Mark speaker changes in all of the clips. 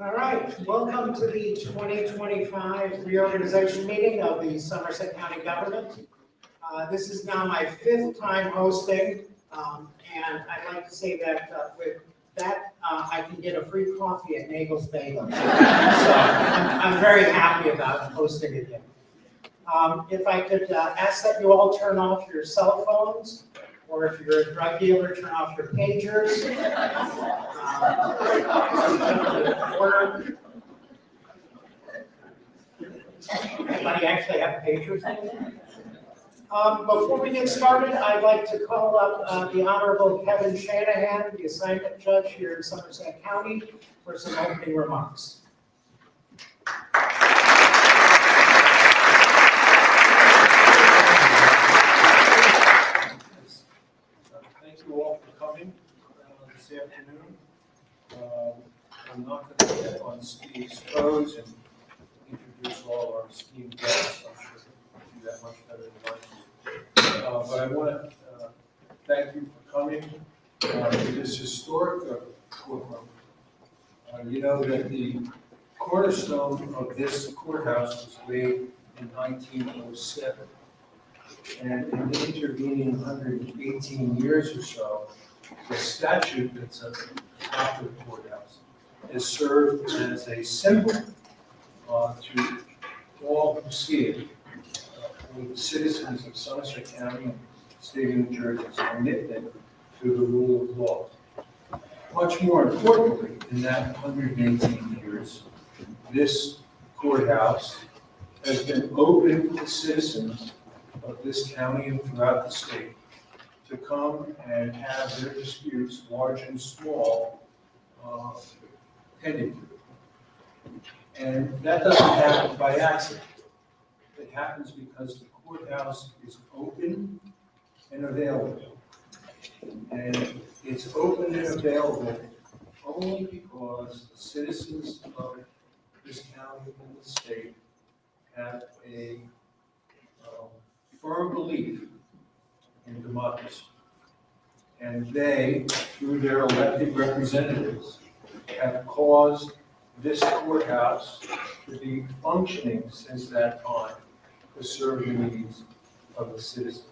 Speaker 1: All right, welcome to the 2025 reorganization meeting of the Somerset County government. This is now my 5th time hosting, and I'd like to say that with that, I can get a free coffee at Nagel's Bagel. So I'm very happy about hosting again. If I could ask that you all turn off your cell phones, or if you're a drug dealer, turn off your pagers. Anybody actually have pagers? Before we get started, I'd like to call up the Honorable Kevin Shanahan, the assignment judge here in Somerset County, for some opening remarks.
Speaker 2: Thank you all for coming this afternoon. I'm not going to get on Steve's toes and introduce all our esteemed guests. I'm sure he'll do that much better than I do. But I want to thank you for coming to this historic courtroom. You know that the cornerstone of this courthouse was laid in 1907. And in the intervening 118 years or so, the statute that's at the top of the courthouse has served as a symbol to all who see it, for the citizens of Somerset County and state of New Jersey's commitment to the rule of law. Much more importantly, in that 118 years, this courthouse has been open to citizens of this county and throughout the state to come and have their disputes, large and small, tended to. And that doesn't happen by accident. It happens because the courthouse is open and available. And it's open and available only because the citizens of this county and the state have a firm belief in democracy. And they, through their elected representatives, have caused this courthouse to be functioning since that time to serve the needs of the citizens.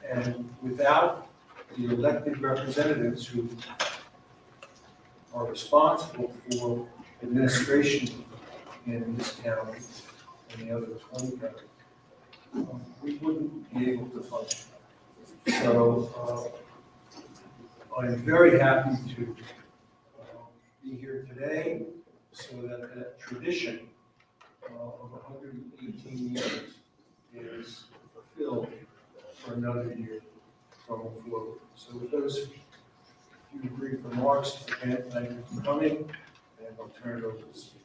Speaker 2: And without the elected representatives who are responsible for administration in this county and the other 20 counties, we wouldn't be able to function. So I'm very happy to be here today so that that tradition of 118 years is fulfilled for another year going forward. So with those few brief remarks, again, thank you for coming, and I'll turn it over to Steve.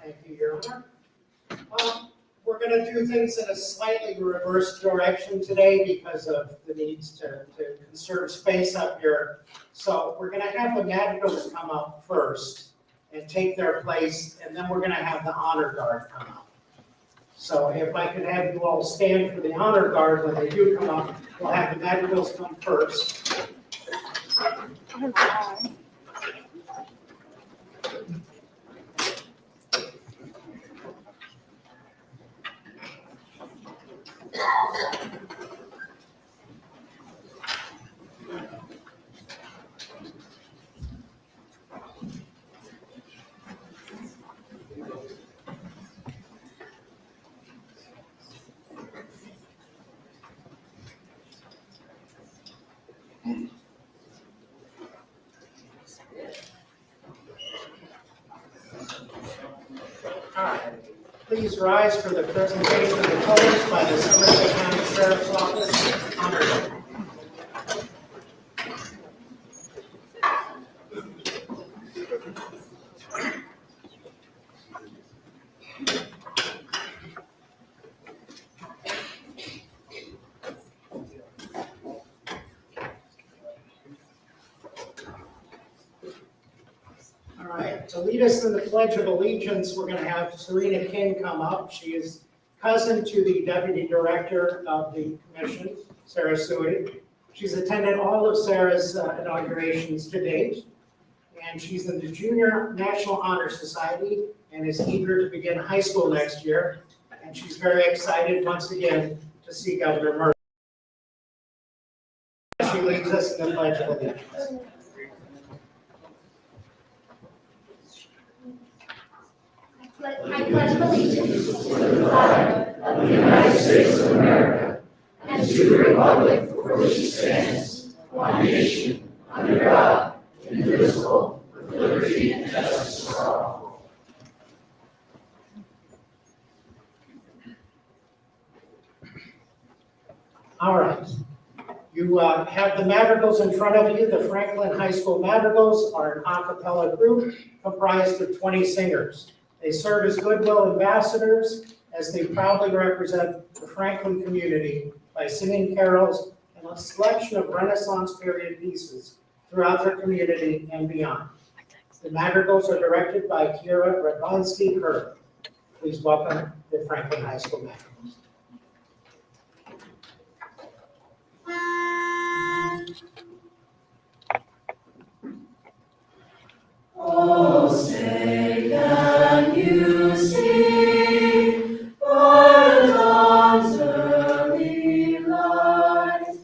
Speaker 1: Thank you, Your Honor. We're going to do things in a slightly reverse direction today because of the needs to conserve space up here. So we're going to have the madrigals come up first and take their place, and then we're going to have the honor guard come up. So if I could have you all stand for the honor guard when they do come up, we'll have the madrigals come first. Please rise for the presentation of the colors by the Somerset County Sheriff's Office. Honor. All right, to lead us in the Pledge of Allegiance, we're going to have Serena King come up. She is cousin to the Deputy Director of the Commission, Sara Sooy. She's attended all of Sarah's inaugurations to date, and she's in the Junior National Honor Society and is eager to begin high school next year. And she's very excited once again to see Governor Murphy. She leads us in the Pledge of Allegiance.
Speaker 3: I pledge allegiance to the flag of the United States of America and to the republic for which it stands, one nation, under God, indivisible, with liberty and justice for all.
Speaker 1: All right. You have the madrigals in front of you. The Franklin High School Madrigals are an a cappella group comprised of 20 singers. They serve as goodwill ambassadors as they proudly represent the Franklin community by singing carols and a selection of Renaissance period pieces throughout their community and beyond. The madrigals are directed by Kira Radvansky-Herb. Please welcome the Franklin High School Madrigals.
Speaker 3: Oh, say can you see by the dawn's early light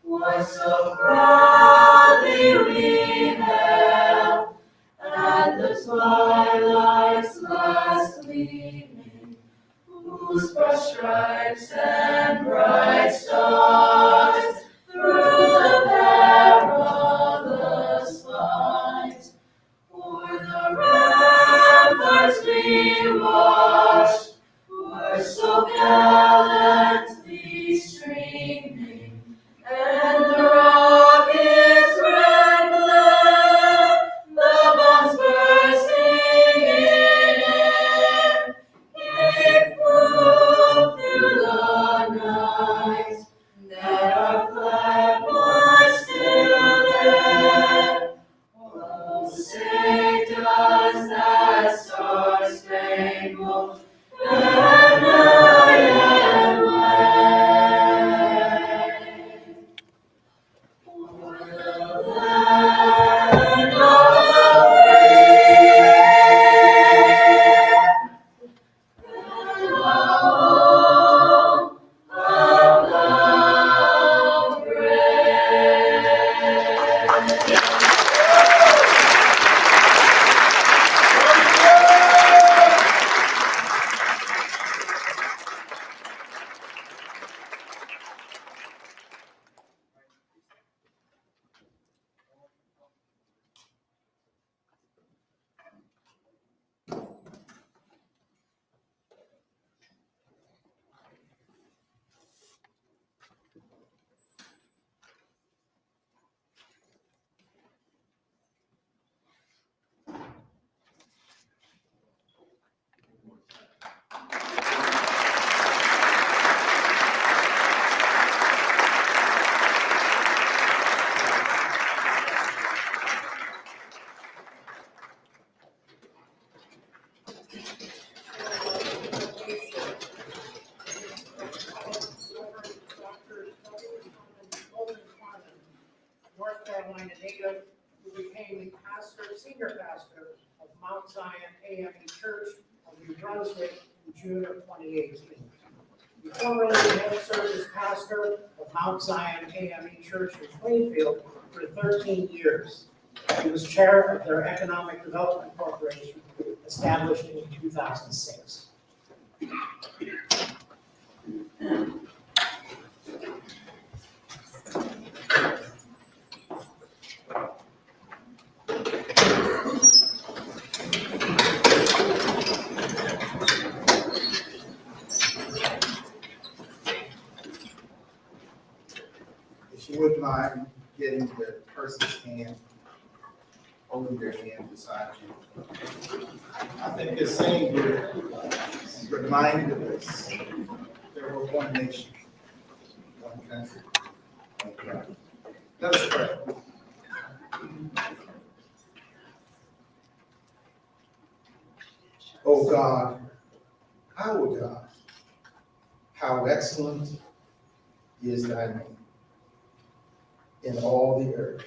Speaker 3: what so proudly we hailed at the twilight's last gleaming, whose broad stripes and bright stars through the perilous fight o'er the ramparts we watched were so gallantly streaming, and the rockets' red glare, the bombs bursting in air, gave proof through the night that our flag was still there. Oh, say does that star-spangled banner yet wave o'er the land of the free and the home of the brave?
Speaker 1: North Carolina native, who became the senior pastor of Mount Zion AME Church of New Brunswick in June of 2018. He formerly had served as pastor of Mount Zion AME Church in Plainfield for 13 years. He was chair of their Economic Development Corporation, established in 2006.
Speaker 4: If you wouldn't mind getting the person's hand, holding their hand beside you. I think it's saying here, reminded us, there were one nation, one country, one God. Let us pray. O God, our God, how excellent is thy name in all the earth.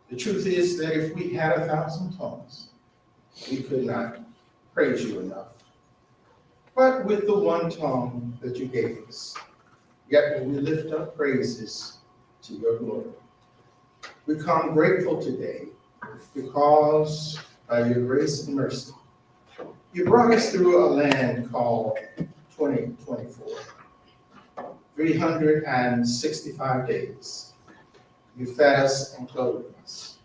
Speaker 4: The truth is that if we had 1,000 tongues, we could not praise you enough. But with the one tongue that you gave us, yet will we lift up praises to your glory. We come grateful today because by your grace and mercy, you brought us through a land called 2024. 365 days. You fed us and clothed us.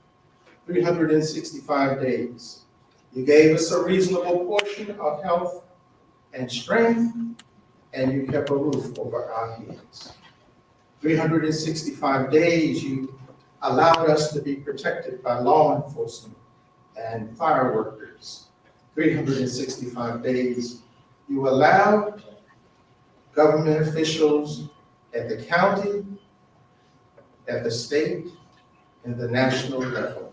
Speaker 4: 365 days. You gave us a reasonable portion of health and strength, and you kept a roof over our heads. 365 days, you allowed us to be protected by law enforcement and fire workers. 365 days, you allowed government officials at the county, at the state, and the national level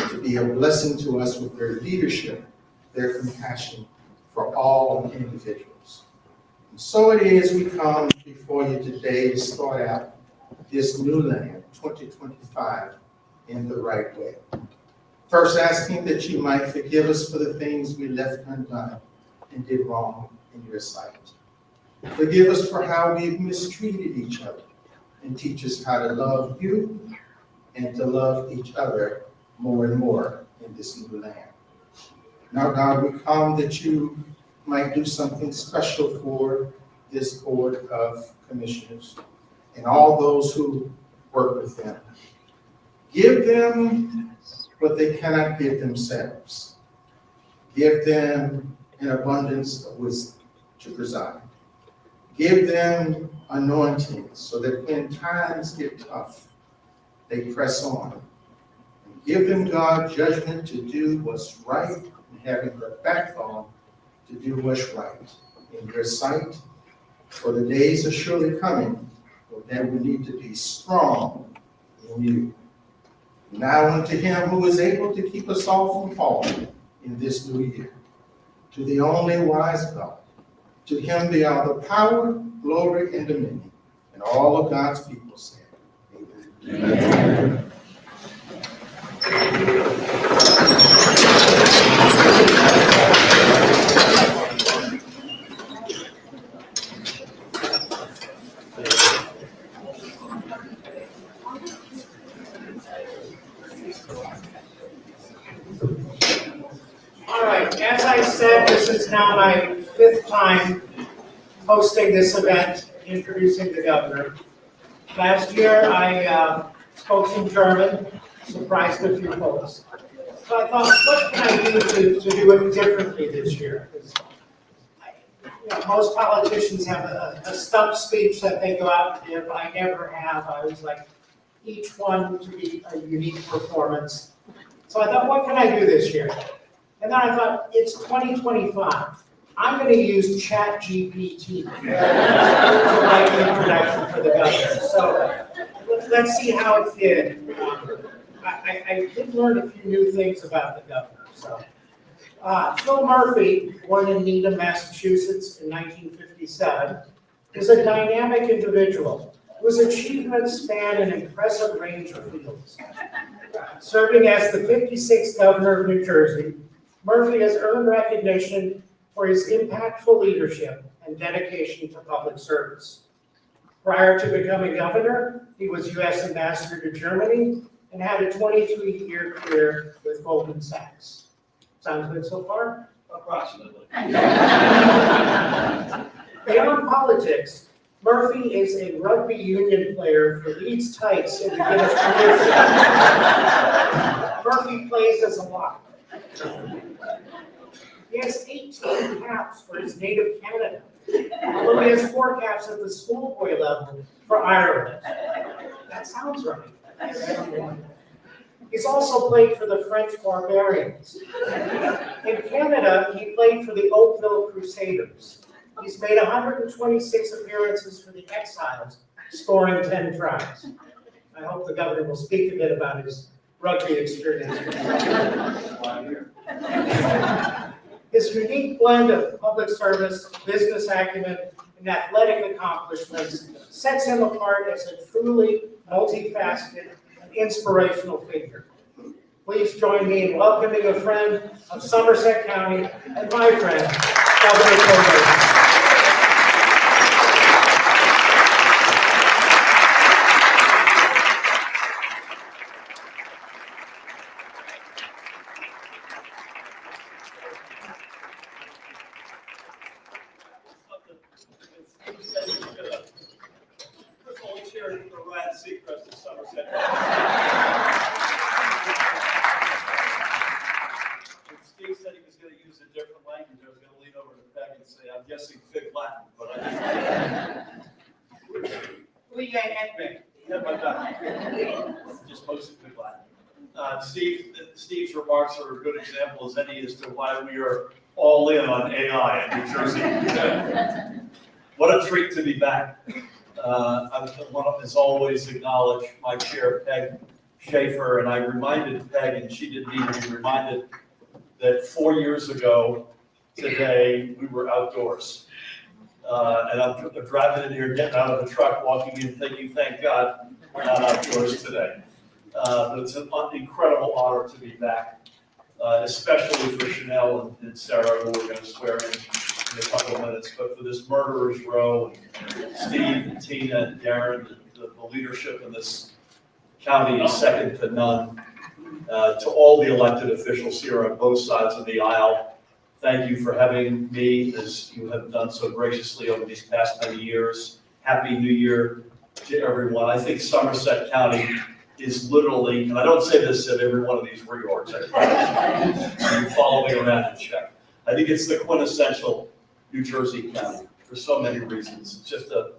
Speaker 4: to be a blessing to us with their leadership, their compassion for all individuals. And so it is we come before you today to start out this new land, 2025, in the right way. First, asking that you might forgive us for the things we left undone and did wrong in your sight. Forgive us for how we've mistreated each other, and teach us how to love you and to love each other more and more in this new land. Now, God, we come that you might do something special for this Board of Commissioners and all those who work with them. Give them what they cannot give themselves. Give them an abundance of wisdom to preside. Give them anointing so that when times get tough, they press on. And give them, God, judgment to do what's right and having the backbone to do what's right in your sight. For the days are surely coming when we need to be strong in you. Now unto him who is able to keep us all from falling in this new year, to the only wise God, to him be all the power, glory, and dominion. And all of God's people say, amen. Amen.
Speaker 1: All right, as I said, this is now my 5th time hosting this event, introducing the governor. Last year, I spoke some German, surprised a few folks. So I thought, what can I do to do it differently this year? Because most politicians have a stump speech that they go out and give. I never have. I always like each one to be a unique performance. So I thought, what can I do this year? And then I thought, it's 2025. I'm going to use ChatGPT to write the introduction for the governor. So let's see how it did. I did learn a few new things about the governor. So, Phil Murphy, born in Needham, Massachusetts in 1957, is a dynamic individual whose achievements span an impressive range of fields. Serving as the 56th governor of New Jersey, Murphy has earned recognition for his impactful leadership and dedication to public service. Prior to becoming governor, he was U.S. ambassador to Germany and had a 23-year career with Goldman Sachs. Sounds good so far?
Speaker 2: Approximately.
Speaker 1: Beyond politics, Murphy is a rugby union player for Leeds Tights in the Guinness World Records. Murphy plays as a lock. He has 18 caps for his native Canada, although he has 4 caps at the schoolboy level for Ireland. That sounds right. He's also played for the French Barbarians. In Canada, he played for the Oakville Crusaders. He's made 126 appearances for the Exiles, scoring 10 tries. I hope the governor will speak a bit about his rugby experience. His This unique blend of public service, business acumen, and athletic accomplishments sets him apart as a truly multifaceted and inspirational figure. Please join me in welcoming a friend of Somerset County and my friend, Governor Coburn.
Speaker 5: Steve said he was going to use a different language. I was going to lean over to Peg and say, I'm guessing Fig Latin, but I had my back. Just posted Fig Latin. Steve's remarks are a good example as any as to why we are all in on AI in New Jersey. What a treat to be back. I want to, as always, acknowledge my chair, Peg Schaefer, and I reminded Peg, and she didn't need to be reminded, that 4 years ago today, we were outdoors. And I'm driving in here, getting out of the truck, walking in, thinking, thank God, we're not outdoors today. But it's an incredible honor to be back, especially for Shanel and Sara, who we're going to swear in a couple of minutes. But for this murderer's row, and Steve and Tina and Darren, the leadership in this county is second to none. To all the elected officials here on both sides of the aisle, thank you for having me, as you have done so graciously over these past many years. Happy New Year to everyone. I think Somerset County is literally, and I don't say this at every one of these reorgs, I promise you follow me around and check. I think it's the quintessential New Jersey county for so many reasons. It's just a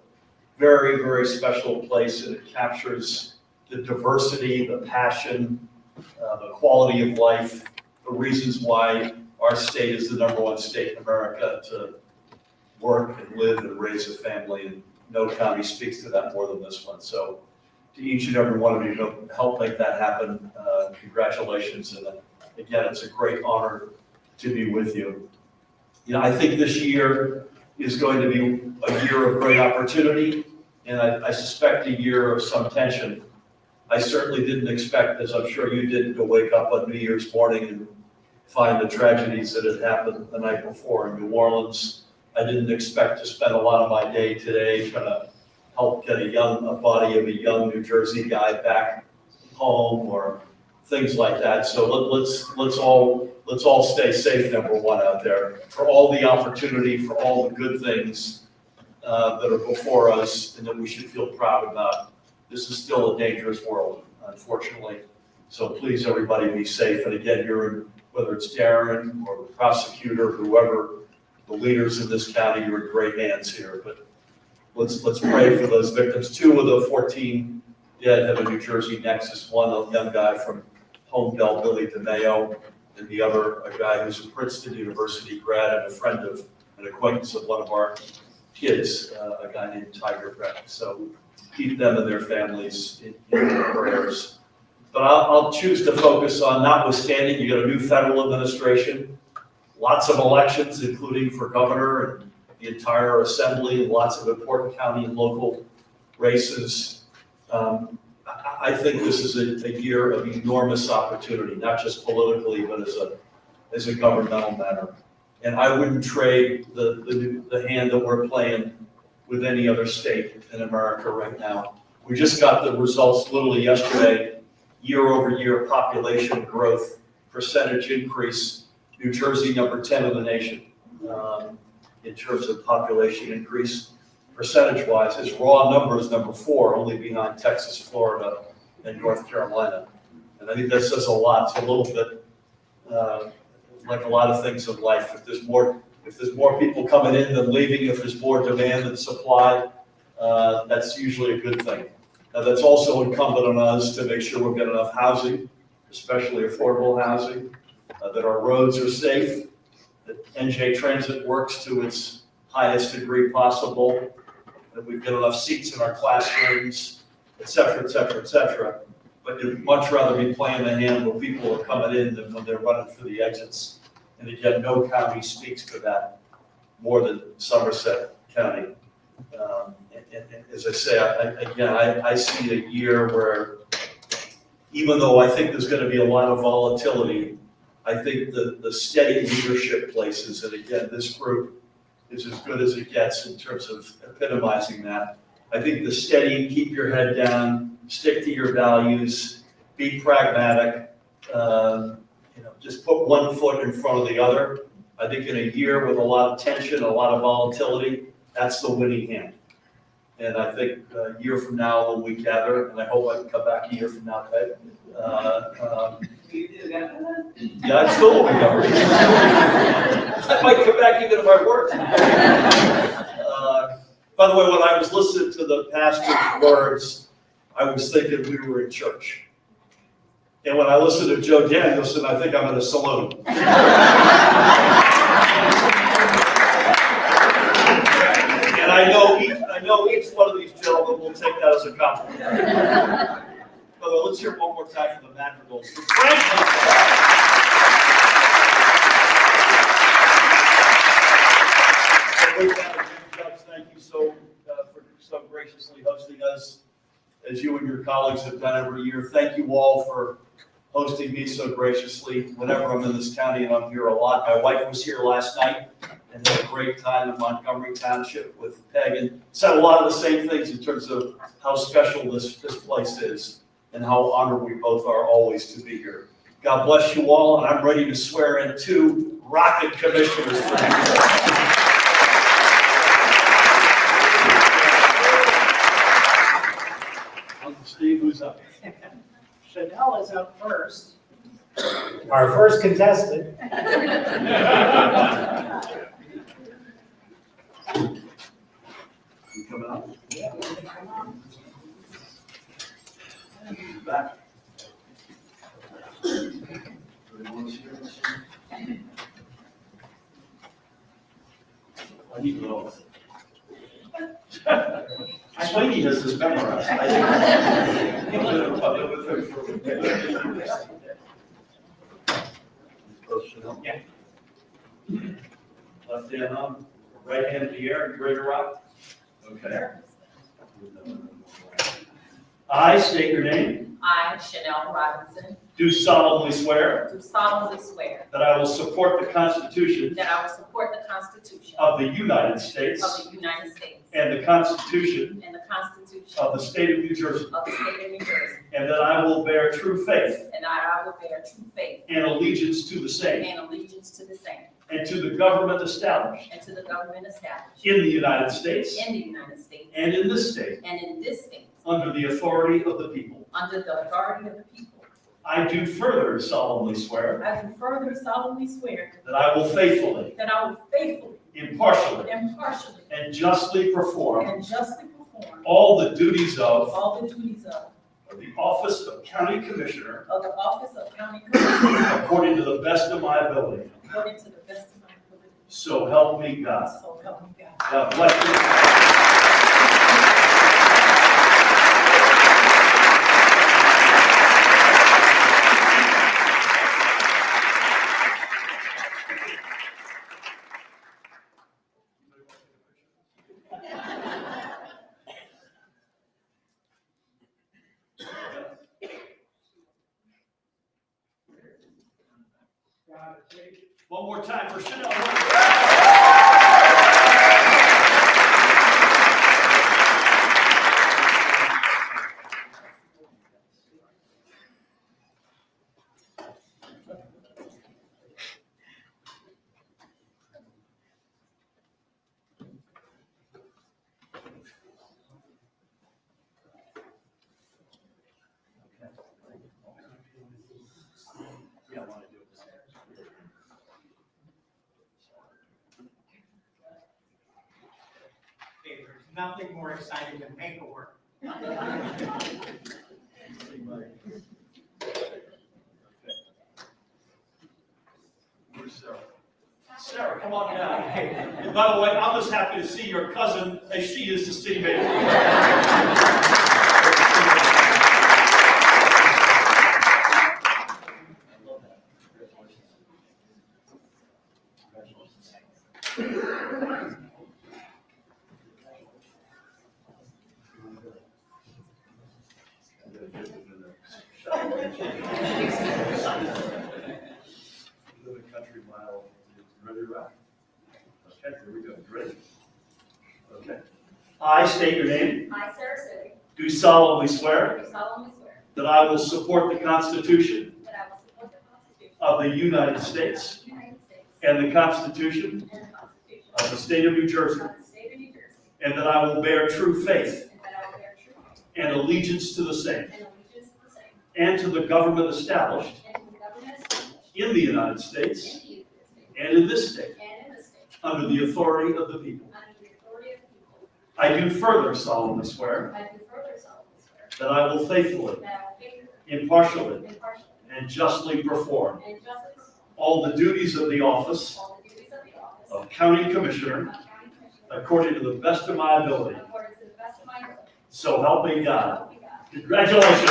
Speaker 5: very, very special place, and it captures the diversity, the passion, the quality of life, the reasons why our state is the #1 state in America to work and live and raise a family, and no county speaks to that more than this one. So to each and every one of you who helped make that happen, congratulations. And again, it's a great honor to be with you. You know, I think this year is going to be a year of great opportunity, and I suspect a year of some tension. I certainly didn't expect, as I'm sure you did, to wake up on New Year's morning and find the tragedies that had happened the night before in New Orleans. I didn't expect to spend a lot of my day today trying to help get a body of a young New Jersey guy back home or things like that. So let's all stay safe, #1 out there, for all the opportunity, for all the good things that are before us and that we should feel proud about. This is still a dangerous world, unfortunately. So please, everybody, be safe. And again, whether it's Darren or the prosecutor, whoever, the leaders in this county, you're in great hands here. But let's pray for those victims. 2 of the 14 dead have a New Jersey nexus. One, a young guy from Homedale, Billy DeMayo, and the other, a guy who's a Princeton University grad and a friend of, an acquaintance of one of our kids, a guy named Tiger Beck. So keep them and their families in your prayers. But I'll choose to focus on, notwithstanding, you got a new federal administration, lots of elections, including for governor and the entire assembly, and lots of important county and local races. I think this is a year of enormous opportunity, not just politically, but as a governmental matter. And I wouldn't trade the hand that we're playing with any other state in America right now. We just got the results literally yesterday, year-over-year population growth, percentage increase, New Jersey #10 in the nation in terms of population increase. Percentage-wise, his raw numbers, #4, only behind Texas, Florida, and North Carolina. And I think that says a lot. It's a little bit like a lot of things in life. If there's more people coming in than leaving, if there's more demand than supply, that's usually a good thing. Now, that's also incumbent on us to make sure we've got enough housing, especially affordable housing, that our roads are safe, that NJ Transit works to its highest degree possible, that we've got enough seats in our classrooms, et cetera, et cetera, et cetera. But you'd much rather be playing the hand where people are coming in than when they're running for the exits And again, no county speaks to that more than Somerset County. And as I say, I see a year where, even though I think there's gonna be a lot of volatility, I think the steady leadership places, and again, this group is as good as it gets in terms of epitomizing that. I think the steady, keep your head down, stick to your values, be pragmatic, just put one foot in front of the other. I think in a year with a lot of tension, a lot of volatility, that's the winning hand. And I think a year from now when we gather, and I hope I can come back a year from now, Peg. Yeah, I still won't be covered. I might come back even if I work. By the way, when I was listening to the pastor's words, I was thinking we were in church. And when I listen to Joe Danielson, I think I'm in a saloon. And I know each one of these gentlemen will take that as a compliment. But let's hear one more time from the Madrigals. Thank you for so graciously hosting us, as you and your colleagues have done every year. Thank you all for hosting me so graciously whenever I'm in this county, and I'm here a lot. My wife was here last night and had a great time in Montgomery Township with Peg, and said a lot of the same things in terms of how special this place is and how honored we both are always to be here. God bless you all, and I'm ready to swear in 2 rocket commissioners for you. Steve, who's up?
Speaker 1: Shanel is up first. Our first contestant.
Speaker 5: You coming up? Back. I need those. Sweeney has this memorized. Yeah. Left hand on, right hand in the air, you ready to rock? Okay. I state your name.
Speaker 6: I, Shanel Robinson,
Speaker 5: Do solemnly swear
Speaker 6: do solemnly swear
Speaker 5: that I will support the Constitution
Speaker 6: that I will support the Constitution
Speaker 5: of the United States
Speaker 6: of the United States
Speaker 5: and the Constitution
Speaker 6: and the Constitution
Speaker 5: of the State of New Jersey,
Speaker 6: of the State of New Jersey,
Speaker 5: and that I will bear true faith
Speaker 6: and that I will bear true faith
Speaker 5: and allegiance to the same
Speaker 6: and allegiance to the same,
Speaker 5: and to the government established
Speaker 6: and to the government established
Speaker 5: in the United States
Speaker 6: in the United States
Speaker 5: and in this state
Speaker 6: and in this state,
Speaker 5: under the authority of the people.
Speaker 6: under the authority of the people.
Speaker 5: I do further solemnly swear
Speaker 6: I do further solemnly swear
Speaker 5: that I will faithfully,
Speaker 6: that I will faithfully,
Speaker 5: impartially,
Speaker 6: impartially,
Speaker 5: and justly perform
Speaker 6: and justly perform
Speaker 5: all the duties of
Speaker 6: all the duties of
Speaker 5: the office of County Commissioner
Speaker 6: the office of County Commissioner
Speaker 5: according to the best of my ability.
Speaker 6: according to the best of my ability.
Speaker 5: So help me God.
Speaker 6: So help me God.
Speaker 5: God bless you. One more time for Shanel. Yeah, I want to do it.
Speaker 1: Okay, there's nothing more exciting than paperwork.
Speaker 5: Where's Sarah? Sarah, come on down. And by the way, I'm as happy to see your cousin as she is to see me. Live a country mile. Ready to rock? Okay, here we go. Ready? Okay. I state your name.
Speaker 3: I, Sara Sooy,
Speaker 5: Do solemnly swear
Speaker 3: do solemnly swear
Speaker 5: that I will support the Constitution
Speaker 3: that I will support the Constitution
Speaker 5: of the United States
Speaker 3: of the United States
Speaker 5: and the Constitution
Speaker 3: and the Constitution
Speaker 5: of the State of New Jersey,
Speaker 3: of the State of New Jersey,
Speaker 5: and that I will bear true faith
Speaker 3: and that I will bear true faith
Speaker 5: and allegiance to the same
Speaker 3: and allegiance to the same,
Speaker 5: and to the government established
Speaker 3: and to the government established
Speaker 5: in the United
Speaker 3: in
Speaker 5: States
Speaker 3: the United States
Speaker 5: and in this state
Speaker 3: and in the state,
Speaker 5: under the authority of the people.
Speaker 3: under the authority of the people.
Speaker 5: I do further solemnly swear
Speaker 3: I do further solemnly swear
Speaker 5: that I will faithfully,
Speaker 3: that I will faithfully,
Speaker 5: impartially,
Speaker 3: impartially,
Speaker 5: and justly perform
Speaker 3: and justly perform
Speaker 5: all the duties of the office
Speaker 3: all the duties of the office
Speaker 5: of County Commissioner
Speaker 3: of County Commissioner
Speaker 5: according to the best of my ability.
Speaker 3: according to the best of my ability.
Speaker 5: So help me
Speaker 3: So
Speaker 5: God.
Speaker 3: help me God.
Speaker 5: Congratulations.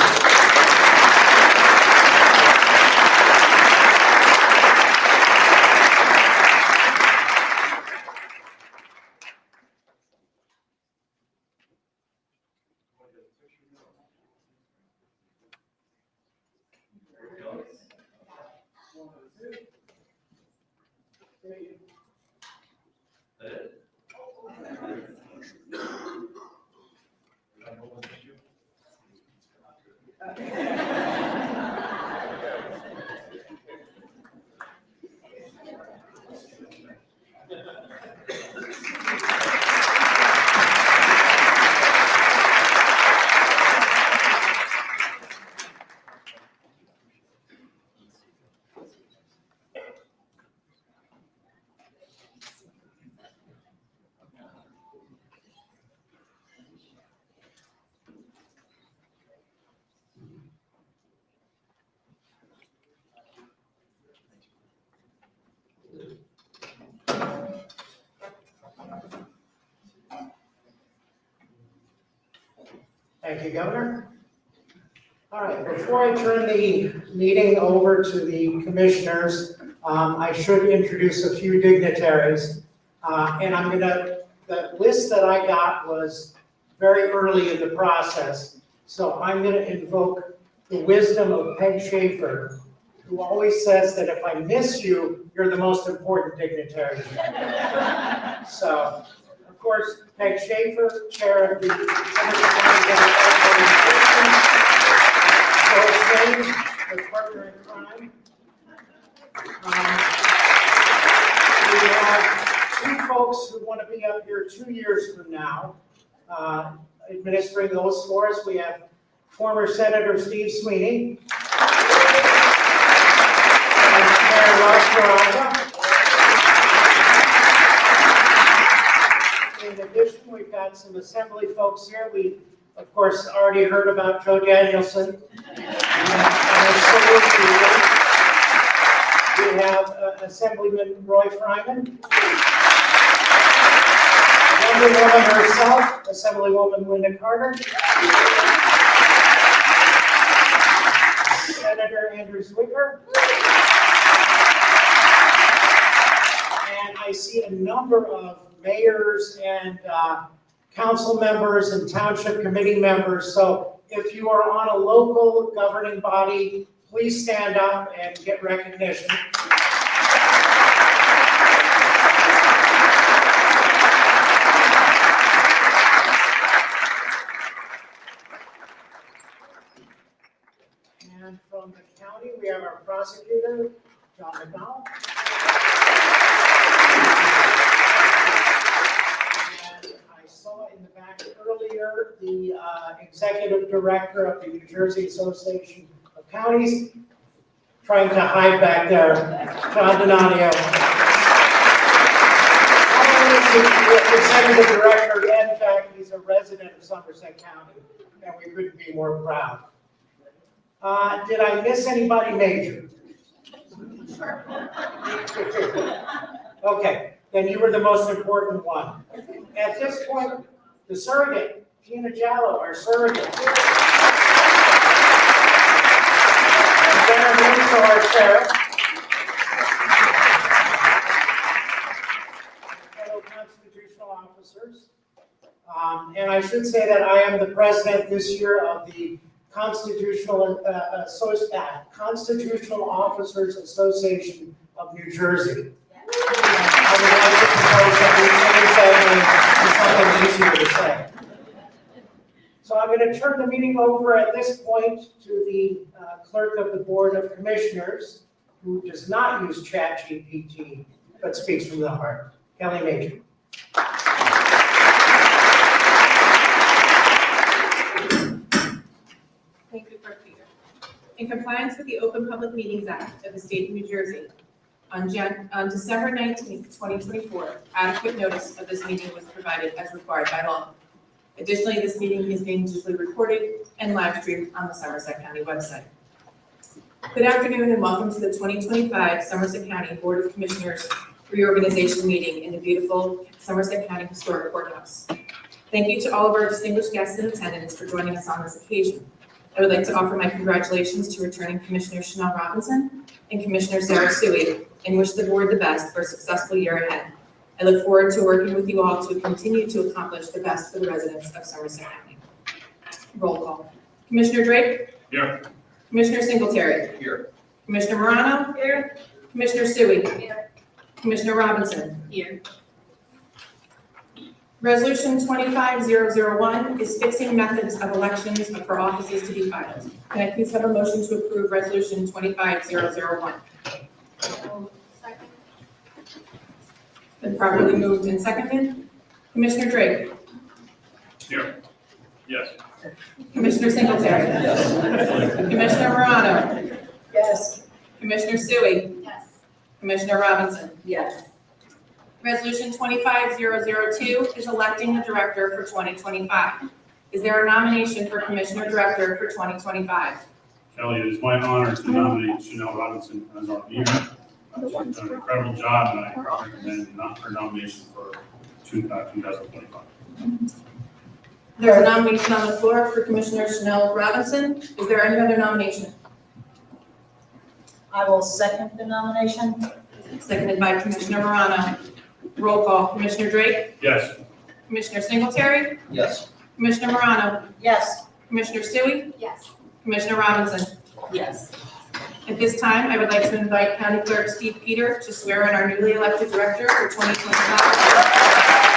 Speaker 1: Thank you, Governor. All right, before I turn the meeting over to the commissioners, I should introduce a few dignitaries. And the list that I got was very early in the process. So I'm gonna invoke the wisdom of Peg Schaefer, who always says that if I miss you, you're the most important dignitary. So, of course, Peg Schaefer, Chair of the Somerset County Departmental, the partner in crime. We have two folks who want to be up here 2 years from now, administering those for us. We have former Senator Steve Sweeney. And Mayor Ross Baraga. In addition, we've got some assembly folks here. We, of course, already heard about Joe Danielson. We have Assemblyman Roy Fryman. Wonder Woman herself, Assemblywoman Linda Carter. Senator Andrew Zwicker. And I see a number of mayors and council members and township committee members. So if you are on a local governing body, please stand up and get recognition. And from the county, we have our prosecutor, John McDonald. And I saw in the back earlier, the executive director of the New Jersey Association of Counties, trying to hide back there, John Donadio. The executive director, and in fact, he's a resident of Somerset County, and we couldn't be more proud. Did I miss anybody major? Okay, then you were the most important one. At this point, the surrogate, Gina Jallo, our surrogate. And Jenna Russo, our sheriff. I should say that I am the president this year of the Constitutional Officers Association of New Jersey. I would like to propose that we change that name to something easier to say. So I'm going to turn the meeting over at this point to the clerk of the Board of Commissioners, who does not use ChatGPT, but speaks from the heart. Kelly Major.
Speaker 7: Thank you, Clerk Peter. In compliance with the Open Public Meetings Act of the State of New Jersey, on December 19th, 2024, adequate notice of this meeting was provided as required by law. Additionally, this meeting is being digitally recorded and live streamed on the Somerset County website. Good afternoon and welcome to the 2025 Somerset County Board of Commissioners Reorganization Meeting in the beautiful Somerset County Historic Courthouse. Thank you to all of our distinguished guests in attendance for joining us on this occasion. I would like to offer my congratulations to returning Commissioners Shanel Robinson and Commissioner Sara Sooy and wish the board the best for a successful year ahead. I look forward to working with you all to continue to accomplish the best for the residents of Somerset County. Roll call. Commissioner Drake?
Speaker 5: Here.
Speaker 7: Commissioner Singletary?
Speaker 5: Here.
Speaker 7: Commissioner Morano?
Speaker 6: Here.
Speaker 7: Commissioner Sooy?
Speaker 6: Here.
Speaker 7: Commissioner Robinson?
Speaker 6: Here.
Speaker 7: Resolution 25001 is fixing methods of elections for offices to be filed. Can I please have a motion to approve Resolution 25001?
Speaker 6: Second.
Speaker 7: Been properly moved and seconded. Commissioner Drake?
Speaker 5: Here. Yes.
Speaker 7: Commissioner Singletary?
Speaker 5: Yes.
Speaker 7: Commissioner Morano?
Speaker 6: Yes.
Speaker 7: Commissioner Sooy?
Speaker 6: Yes.
Speaker 7: Commissioner Robinson?
Speaker 6: Yes.
Speaker 7: Resolution 25002 is electing a director for 2025. Is there a nomination for Commissioner Director for 2025?
Speaker 8: Kelly, it is my honor to nominate Shanel Robinson as our leader. She's done an incredible job, and I recommend her nomination for 2025.
Speaker 7: There's a nomination on the floor for Commissioner Shanel Robinson. Is there any other nomination?
Speaker 6: I will second the nomination.
Speaker 7: Seconded by Commissioner Morano. Roll call. Commissioner Drake?
Speaker 8: Yes.
Speaker 7: Commissioner Singletary?
Speaker 5: Yes.
Speaker 7: Commissioner Morano?
Speaker 6: Yes.
Speaker 7: Commissioner Sooy?
Speaker 6: Yes.
Speaker 7: Commissioner Robinson?
Speaker 6: Yes.
Speaker 7: At this time, I would like to invite County Clerk Steve Peter to swear in our newly elected director for 2025.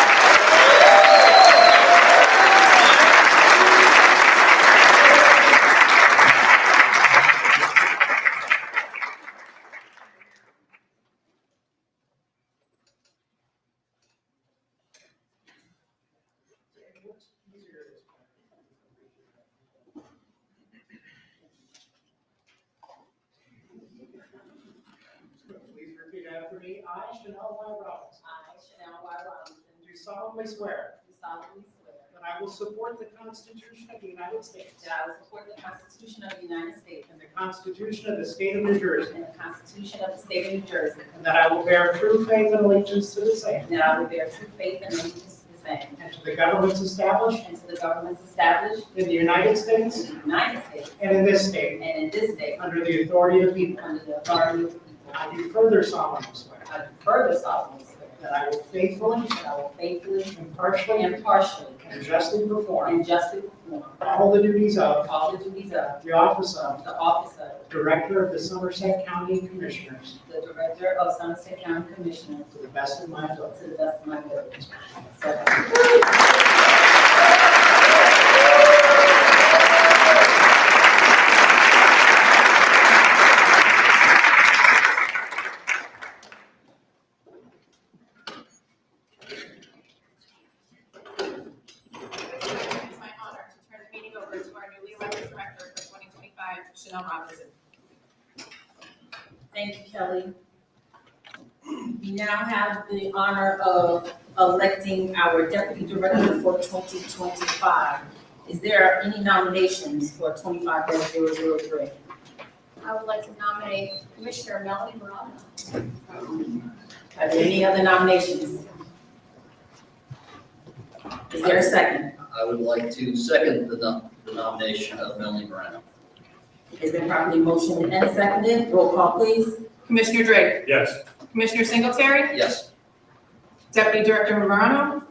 Speaker 1: Please repeat after me. I, Shanel Y. Robinson,
Speaker 6: I, Shanel Y. Robinson,
Speaker 1: do solemnly swear
Speaker 6: do solemnly swear
Speaker 1: that I will support the Constitution of the United States
Speaker 6: that I will support the Constitution of the United States
Speaker 1: and the Constitution of the State of New Jersey,
Speaker 6: and the Constitution of the State of New Jersey,
Speaker 1: and that I will bear true faith and allegiance to the same,
Speaker 6: and that I will bear true faith and allegiance to the same,
Speaker 1: and to the governments established
Speaker 6: and to the governments established
Speaker 1: in the United States
Speaker 6: in the United States
Speaker 1: and in this state,
Speaker 6: and in this state,
Speaker 1: under the authority of the people.
Speaker 6: under the authority of the people.
Speaker 1: I do further solemnly swear
Speaker 6: I do further solemnly swear
Speaker 1: that I will faithfully,
Speaker 6: that I will faithfully,
Speaker 1: impartially,
Speaker 6: impartially,
Speaker 1: and justly perform
Speaker 6: and justly perform
Speaker 1: all the duties of
Speaker 6: all the duties of
Speaker 1: the office of
Speaker 6: the office of
Speaker 1: Director of the Somerset County Commissioners
Speaker 6: the Director of Somerset County Commissioners
Speaker 1: to the best of my ability.
Speaker 6: to the best of my ability. So,
Speaker 7: It's my honor to turn the meeting over to our newly elected director for 2025, Shanel Robinson.
Speaker 6: thank you, Kelly. We now have the honor of electing our Deputy Director for 2025. Is there any nominations for 25-003?
Speaker 3: I would like to nominate Commissioner Melanie Morano.
Speaker 6: Are there any other nominations? Is there a second?
Speaker 9: I would like to second the nomination of Melanie Morano.
Speaker 6: It's been properly motioned and seconded. Roll call, please.
Speaker 7: Commissioner Drake?
Speaker 8: Yes.
Speaker 7: Commissioner Singletary?
Speaker 9: Yes.
Speaker 7: Deputy Director Morano?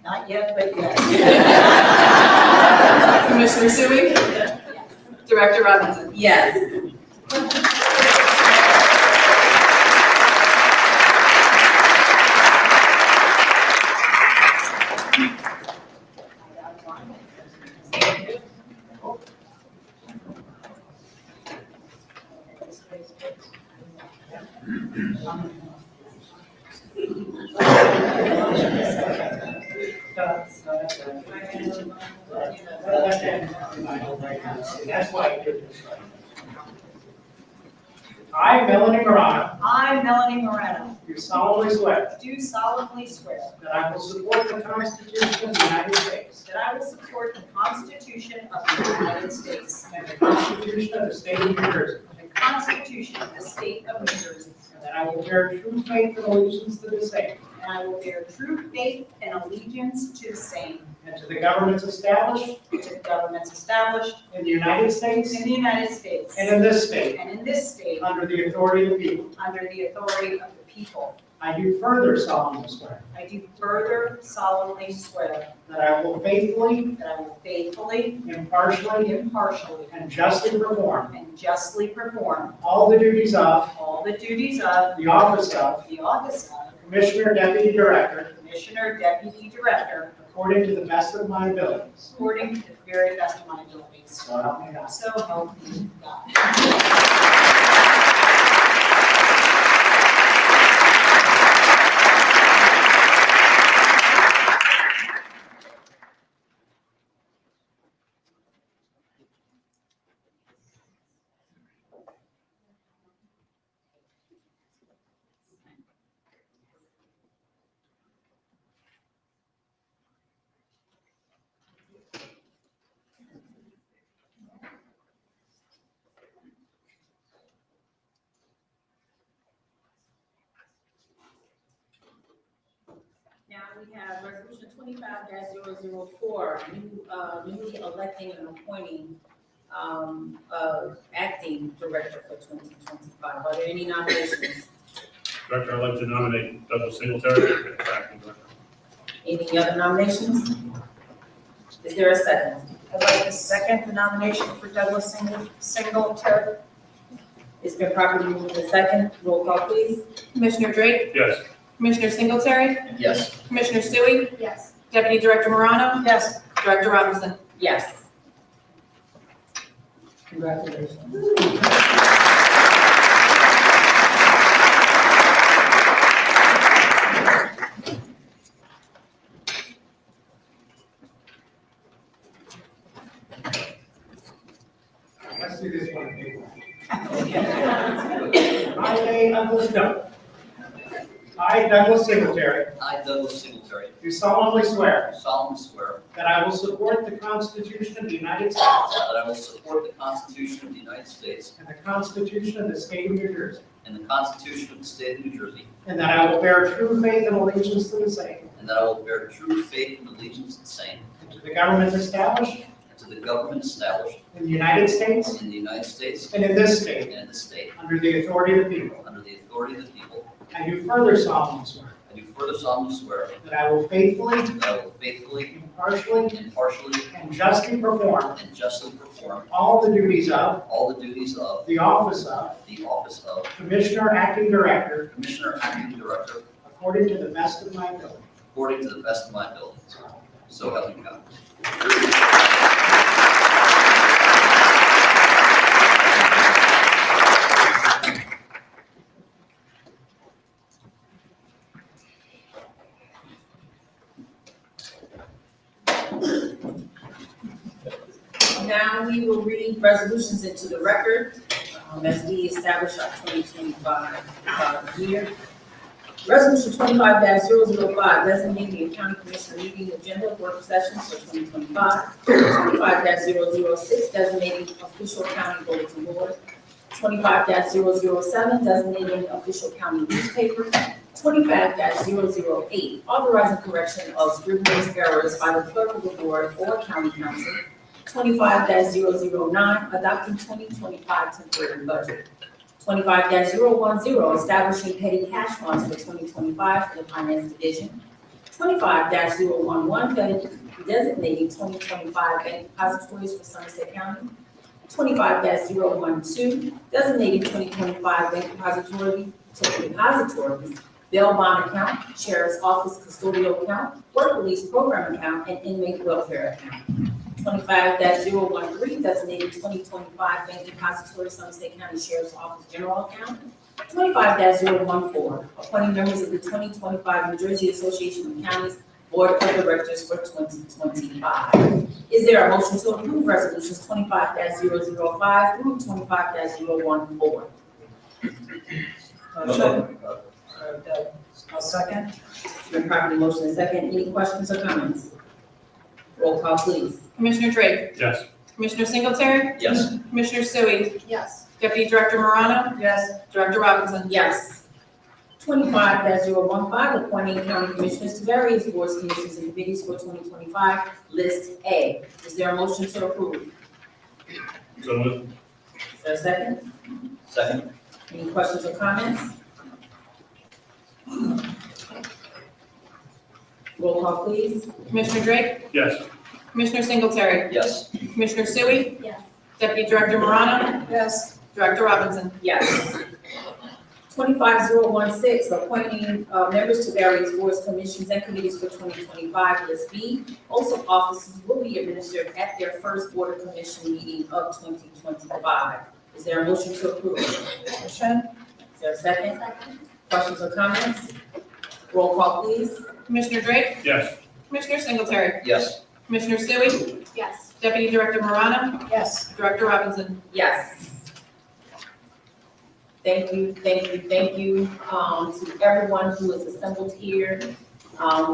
Speaker 6: Not yet, but yes.
Speaker 7: Commissioner Sooy? Director Robinson?
Speaker 6: Yes.
Speaker 1: That's why I did this. I, Melanie Morano,
Speaker 6: I, Melanie Moreno,
Speaker 1: do solemnly swear
Speaker 6: do solemnly swear
Speaker 1: that I will support the Constitution of the United States
Speaker 6: that I will support the Constitution of the United States
Speaker 1: and the Constitution of the State of New Jersey,
Speaker 6: and the Constitution of the State of New Jersey,
Speaker 1: and that I will bear true faith and allegiance to the same
Speaker 6: and I will bear true faith and allegiance to the same,
Speaker 1: and to the governments established
Speaker 6: to the governments established
Speaker 1: in the United States
Speaker 6: in the United States
Speaker 1: and in this state
Speaker 6: and in this state
Speaker 1: under the authority of the people.
Speaker 6: under the authority of the people.
Speaker 1: I do further solemnly swear
Speaker 6: I do further solemnly swear
Speaker 1: that I will faithfully,
Speaker 6: that I will faithfully,
Speaker 1: impartially,
Speaker 6: impartially,
Speaker 1: and justly perform
Speaker 6: and justly perform
Speaker 1: all the duties of
Speaker 6: all the duties of
Speaker 1: the office of
Speaker 6: the office of
Speaker 1: Commissioner Deputy Director
Speaker 6: Commissioner Deputy Director
Speaker 1: according to the best of my abilities.
Speaker 6: according to the very best of my abilities.
Speaker 1: So help me God.
Speaker 6: So help me God. Now we have resolution 25-004, newly electing and appointing acting director for 2025. Are there any nominations?
Speaker 8: Director, I'd like to nominate Douglas Singletary as acting director.
Speaker 6: Any other nominations? Is there a second? I'd like to second the nomination for Douglas Singletary. It's been properly moved to second. Roll call, please.
Speaker 7: Commissioner Drake?
Speaker 8: Yes.
Speaker 7: Commissioner Singletary?
Speaker 9: Yes.
Speaker 7: Commissioner Sooy?
Speaker 6: Yes.
Speaker 7: Deputy Director Morano?
Speaker 6: Yes.
Speaker 7: Director Robinson?
Speaker 6: Yes. Congratulations.
Speaker 1: Let's do this one. I, Douglas Singletary,
Speaker 9: I, Douglas Singletary,
Speaker 1: do solemnly swear
Speaker 9: do solemnly swear
Speaker 1: that I will support the Constitution of the United States
Speaker 9: that I will support the Constitution of the United States
Speaker 1: and the Constitution of the State of New Jersey,
Speaker 9: and the Constitution of the State of New Jersey,
Speaker 1: and that I will bear true faith and allegiance to the same
Speaker 9: and that I will bear true faith and allegiance to the same,
Speaker 1: and to the government established
Speaker 9: and to the government established
Speaker 1: in the United States
Speaker 9: in the United States
Speaker 1: and in this state
Speaker 9: and in this state,
Speaker 1: under the authority of the people.
Speaker 9: under the authority of the people.
Speaker 1: I do further solemnly swear
Speaker 9: I do further solemnly swear
Speaker 1: that I will faithfully,
Speaker 9: that I will faithfully,
Speaker 1: impartially,
Speaker 9: impartially,
Speaker 1: and justly perform
Speaker 9: and justly perform
Speaker 1: all the duties of
Speaker 9: all the duties of
Speaker 1: the office of
Speaker 9: the office of
Speaker 1: Commissioner Acting Director
Speaker 9: Commissioner Acting Director
Speaker 1: according to the best of my ability.
Speaker 9: according to the best of my ability. So help me God.
Speaker 6: Now we will read resolutions into the record as we establish our 2025 year. Resolution 25-005, designating the county commissioner meeting agenda work sessions for 2025. 25-006, designating official county bulletin board. 25-007, designating official county newspaper. 25-008, authorizing correction of scrivener's errors by the clerk of the board or county council. 25-009, adopting 2025 temporary budget. 25-010, establishing petty cash funds for 2025 for the finance division. 25-011, designating 2025 bank depositories for Somerset County. 25-012, designating 2025 bank depositories, bail bond account, sheriff's office custodial account, work release program account, and inmate welfare account. 25-013, designating 2025 bank depository, Somerset County Sheriff's Office General Account. 25-014, appointing members of the 2025 New Jersey Association of Counties Board of Directors for 2025. Is there a motion to approve resolutions 25-005 through 25-014?
Speaker 7: I'll second.
Speaker 6: It's been properly motion and second. Any questions or comments? Roll call, please.
Speaker 7: Commissioner Drake,
Speaker 8: Yes.
Speaker 7: Commissioner Singletary,
Speaker 9: Yes.
Speaker 7: Commissioner Sooy,
Speaker 6: Yes.
Speaker 7: Deputy Director Morano,
Speaker 6: Yes.
Speaker 7: Director Robinson.
Speaker 6: Yes. 25-015, appointing county commissioners to various boards, commissions, and committees for 2025, List A. Is there a motion to approve?
Speaker 8: So moved.
Speaker 6: Is there a second?
Speaker 9: Second.
Speaker 6: Any questions or comments? Roll call, please.
Speaker 7: Commissioner Drake,
Speaker 8: Yes.
Speaker 7: Commissioner Singletary,
Speaker 9: Yes.
Speaker 7: Commissioner Sooy,
Speaker 6: Yes.
Speaker 7: Deputy Director Morano,
Speaker 6: Yes.
Speaker 7: Director Robinson.
Speaker 6: Yes. 25-016, appointing members to various boards, commissions, and committees for 2025, List B. Oaths of offices will be administered at their first Board of Commission meeting of 2025. Is there a motion to approve?
Speaker 7: Motion.
Speaker 6: Is there a second? Questions or comments? Roll call, please.
Speaker 7: Commissioner Drake,
Speaker 8: Yes.
Speaker 7: Commissioner Singletary,
Speaker 9: Yes.
Speaker 7: Commissioner Sooy,
Speaker 6: Yes.
Speaker 7: Deputy Director Morano,
Speaker 6: Yes.
Speaker 7: Director Robinson.
Speaker 6: Yes. Thank you to everyone who is assembled here.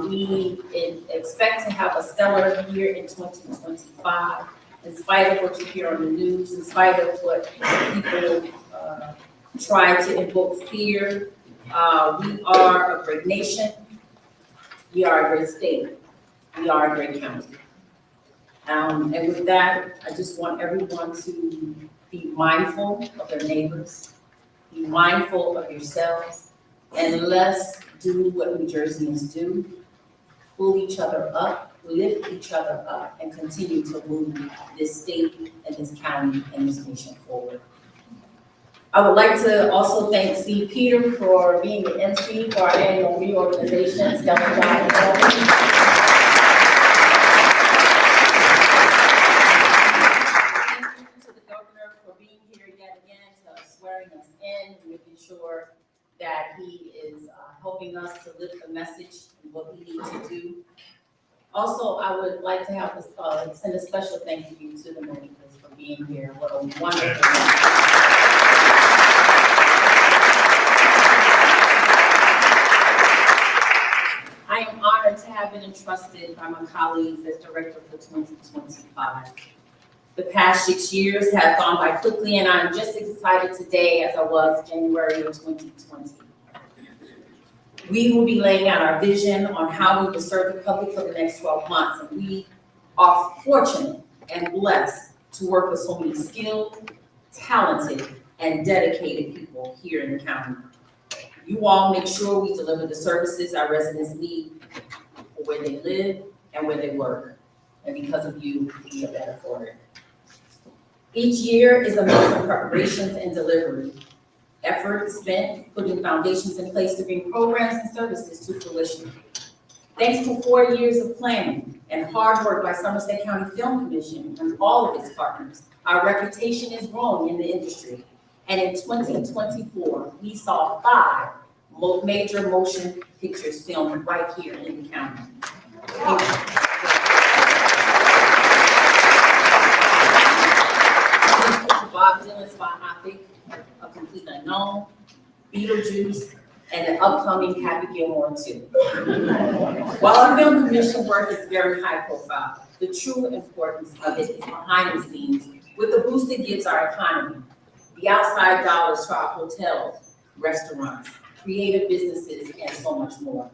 Speaker 6: We expect to have a stellar year in 2025, in spite of what you hear on the news, in spite of what people try to invoke fear. We are a great nation. We are a great state. We are a great county. And with that, I just want everyone to be mindful of their neighbors, be mindful of yourselves, and let's do what New Jerseyans do. Pull each other up, lift each other up, and continue to move this state and this county and this nation forward. I would like to also thank Steve Peter for being the MC for our annual reorganization. Stellar job. Sure that he is helping us to lift the message and what we need to do. Also, I would like to have send a special thank you to the Medicals for being here. What a wonderful. I am honored to have been entrusted by my colleagues as director for 2025. The past 6 years have gone by quickly, and I'm just as excited today as I was January of 2020. We will be laying out our vision on how we will serve the public for the next 12 months, and we are fortunate and blessed to work with so many skilled, talented, and dedicated people here in the county. You all make sure we deliver the services our residents need for where they live and where they work, and because of you, we are better for it. Each year is a mix of preparations and delivery. Effort spent putting foundations in place to bring programs and services to fruition. Thanks to 4 years of planning and hard work by Somerset County Film Commission and all of its partners, our reputation is growing in the industry. And in 2024, we saw 5 major motion pictures filmed right here in the county. Bob Dylan's biopic, A Complete Unknown, Beetlejuice, and the upcoming Happy Gilmore 2. While our film commission work is very high profile, the true importance of it is behind the scenes with the boost it gives our economy, the outside dollars to our hotels, restaurants, creative businesses, and so much more.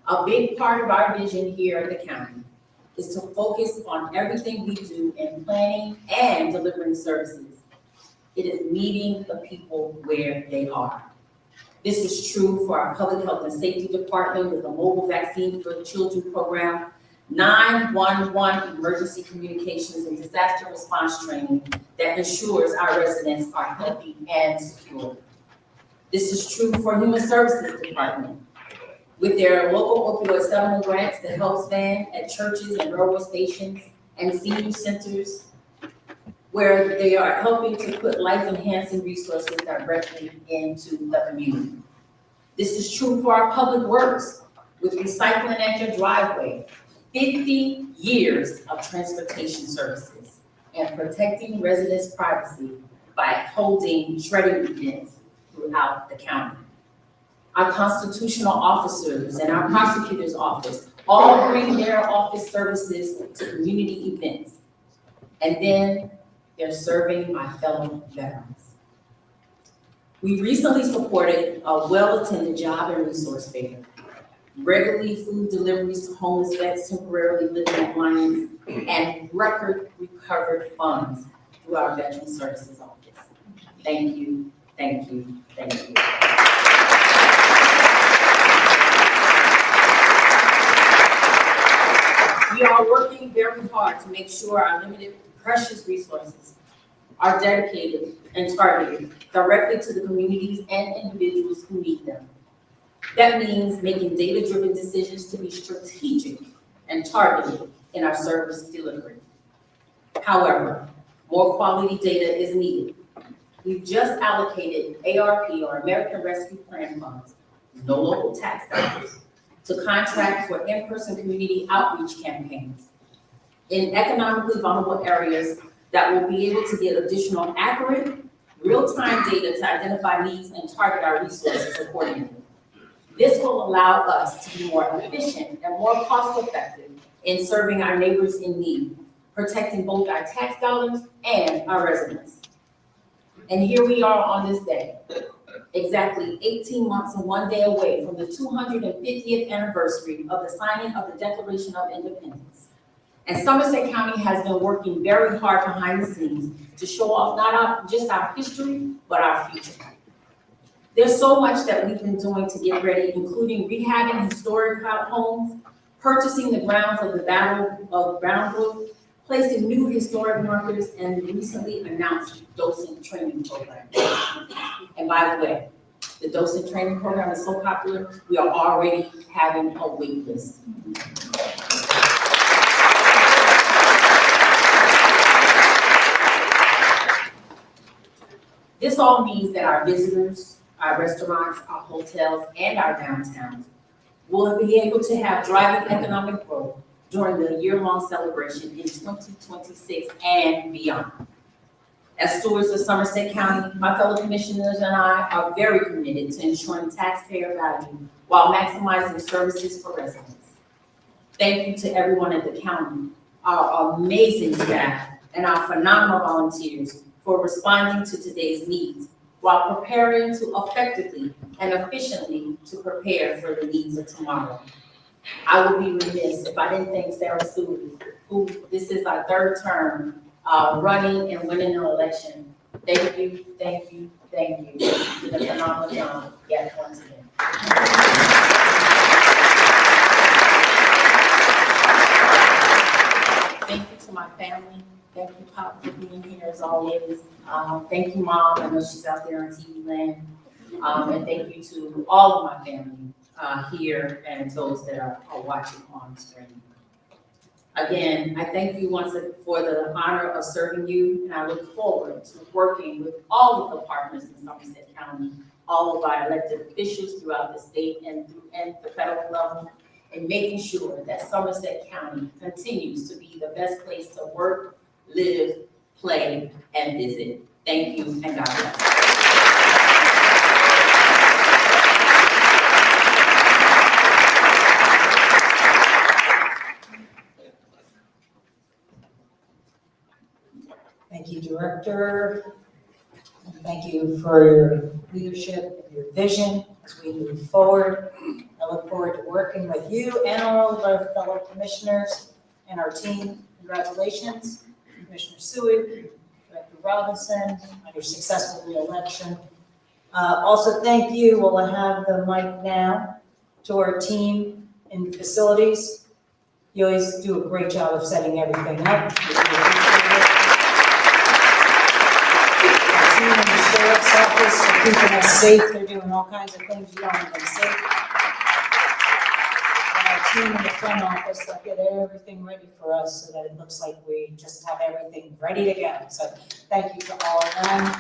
Speaker 6: A big part of our vision here at the county is to focus on everything we do in planning and delivering services. It is meeting the people where they are. This is true for our Public Health and Safety Department with the Mobile Vaccine for the Children program, 911 emergency communications and disaster response training that ensures our residents are healthy and secure. This is true for Human Services Department with their local opioid settlement grants that helps van at churches and railroad stations and senior centers, where they are helping to put life-enhancing resources directly into the community. This is true for our public works with recycling at your driveway, 50 years of transportation services, and protecting residents' privacy by holding shredding events throughout the county. Our constitutional officers and our prosecutor's office all bring their office services to community events. And then they're serving my fellow veterans. We recently supported a well-attended job and resource fair, regularly food deliveries to homeless vets temporarily living at Lions, and record recovered funds through our Veteran Services Office. Thank you, thank you, thank you. We are working very hard to make sure our limited precious resources are dedicated and targeted directly to the communities and individuals who need them. That means making data-driven decisions to be strategic and targeted in our service delivery. However, more quality data is needed. We've just allocated ARP, or American Rescue Plan funds, no local tax dollars, to contract for in-person community outreach campaigns in economically vulnerable areas that will be able to get additional accurate, real-time data to identify needs and target our resources accordingly. This will allow us to be more efficient and more cost-effective in serving our neighbors in need, protecting both our tax dollars and our residents. And here we are on this day, exactly 18 months and 1 day away from the 250th anniversary of the signing of the Declaration of Independence. And Somerset County has been working very hard behind the scenes to show off not just our history, but our future. There's so much that we've been doing to get ready, including rehabbing historic homes, purchasing the grounds of the Battle of Brown Brook, placing new historic markers, and the recently announced docent training program. And by the way, the docent training program is so popular, we are already having a wait list. This all means that our visitors, our restaurants, our hotels, and our downtowns will be able to have driving economic growth during the year-long celebration in 2026 and beyond. As stewards of Somerset County, my fellow commissioners and I are very committed to ensuring taxpayer value while maximizing services for residents. Thank you to everyone at the county, our amazing staff, and our phenomenal volunteers for responding to today's needs while preparing to effectively and efficiently to prepare for the needs of tomorrow. I would be remiss if I didn't thank Sara Sooy, who this is our third term running and winning an election. Thank you, thank you, thank you for the phenomenal job yet once again. Thank you to my family. Thank you, Pop, for being here as always. Thank you, Mom. I know she's out there on TV land. And thank you to all of my family here and those that are watching on screen. Again, I thank you once again for the honor of serving you, and I look forward to working with all of the partners in Somerset County, all of our elected officials throughout the state and the federal level, and making sure that Somerset County continues to be the best place to work, live, play, and visit. Thank you, and God bless.
Speaker 10: Thank you, Director. Thank you for your leadership and your vision as we move forward. I look forward to working with you and all of our fellow commissioners and our team. Congratulations, Commissioner Sooy, Director Robinson, on your successful re-election. Also, thank you, we'll have the mic now, to our team in facilities. You always do a great job of setting everything up. Our team in the sheriff's office are keeping us safe, they're doing all kinds of things you don't even see. And our team in the front office, they'll get everything ready for us so that it looks like we just have everything ready to go. So thank you to all of them.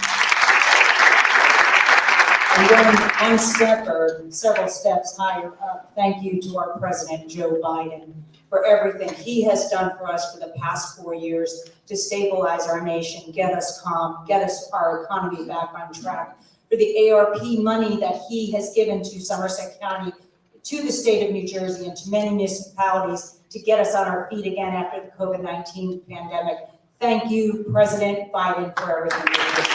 Speaker 10: And going one step or several steps higher up, thank you to our President, Joe Biden, for everything he has done for us for the past 4 years to stabilize our nation, get us calm, get us our economy back on track, for the ARP money that he has given to Somerset County, to the state of New Jersey, and to many municipalities to get us on our feet again after the COVID-19 pandemic. Thank you, President Biden, for everything you're doing.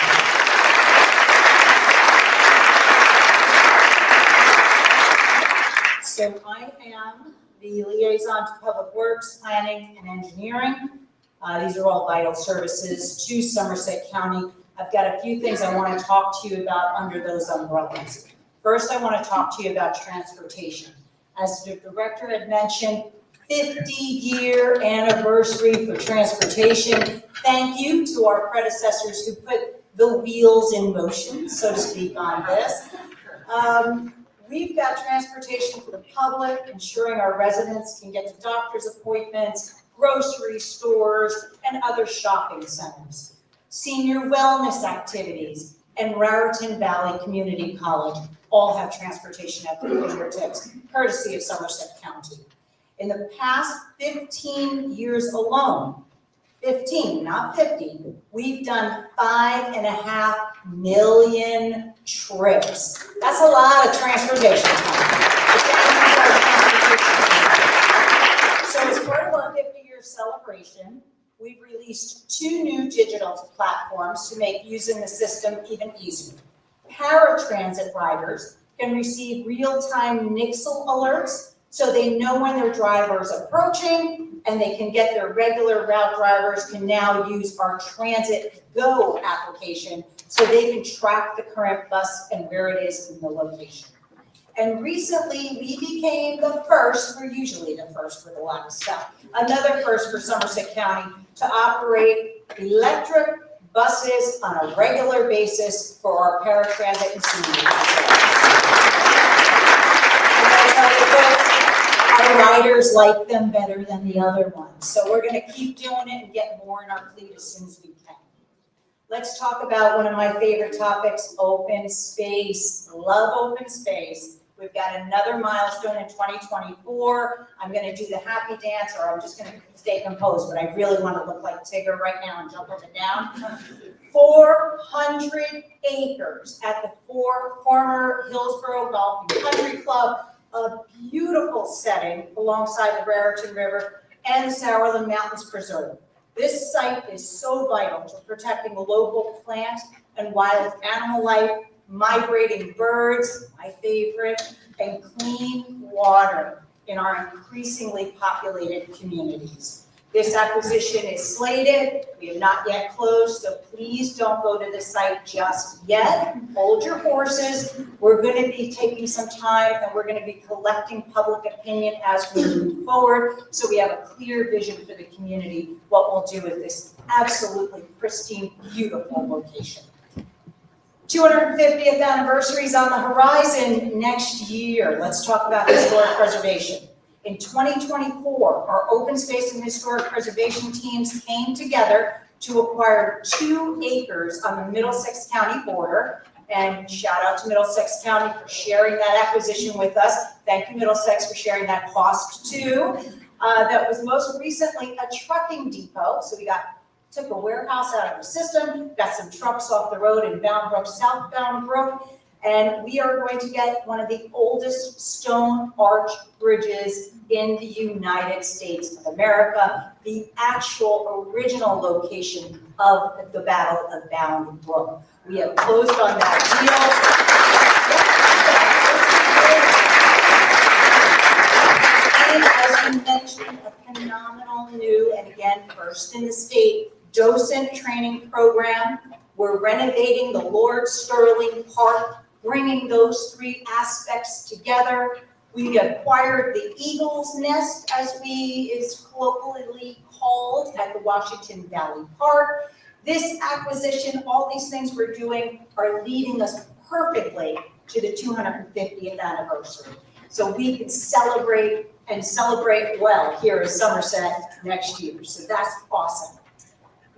Speaker 10: So I am the liaison to Public Works, Planning, and Engineering. These are all vital services to Somerset County. I've got a few things I want to talk to you about under those umbrellas. First, I want to talk to you about transportation. As the director had mentioned, 50-year anniversary for transportation. Thank you to our predecessors who put the wheels in motion, so to speak, on this. We've got transportation for the public, ensuring our residents can get to doctor's appointments, grocery stores, and other shopping centers. Senior wellness activities, and Raritan Valley Community College all have transportation at their fingertips, courtesy of Somerset County. In the past 15 years alone, 15, not 50, we've done 5.5 million trips. That's a lot of transportation time. So as part of our 50-year celebration, we've released 2 new digital platforms to make using the system even easier. Paratransit riders can receive real-time nixle alerts so they know when their driver is approaching, and they can get their regular route drivers can now use our Transit Go application so they can track the current bus and where it is in the location. And recently, we became the first, we're usually the first with a lot of stuff, another first for Somerset County to operate electric buses on a regular basis for our paratransit and senior buses. Our riders like them better than the other ones. So we're gonna keep doing it and get more in our fleet as soon as we can. Let's talk about one of my favorite topics, open space. Love open space. We've got another milestone in 2024. I'm gonna do the happy dance, or I'm just gonna stay composed, but I really wanna look like Tigger right now and jump up and down. 400 acres at the former Hillsborough Golf and Country Club, a beautiful setting alongside the Raritan River and the Sourland Mountains Preserve. This site is so vital to protecting the local plant and wild animal life, migrating birds, my favorite, and clean water in our increasingly populated communities. This acquisition is slated. We have not yet closed, so please don't go to the site just yet. Hold your horses. We're going to be taking some time, and we're going to be collecting public opinion as we move forward, so we have a clear vision for the community, what we'll do with this absolutely pristine, beautiful location. 250th anniversary is on the horizon next year. Let's talk about historic preservation. In 2024, our open space and historic preservation teams came together to acquire 2 acres on the Middlesex County border. And shout out to Middlesex County for sharing that acquisition with us. Thank you, Middlesex, for sharing that cost too. That was most recently a trucking depot. So we took a warehouse out of the system, got some trucks off the road in Bound Brook, southbound Brook, and we are going to get one of the oldest stone arch bridges in the United States of America, the actual original location of the Battle of Bound Brook. We have closed on that deal. And as you mentioned, a phenomenal new, and again, first in the state, docent training program. We're renovating the Lord Sterling Park bringing those three aspects together. We acquired the Eagle's Nest, as is colloquially called, at the Washington Valley Park. This acquisition, all these things we're doing are leading us perfectly to the 250th anniversary. So we can celebrate and celebrate well here in Somerset next year. So that's awesome.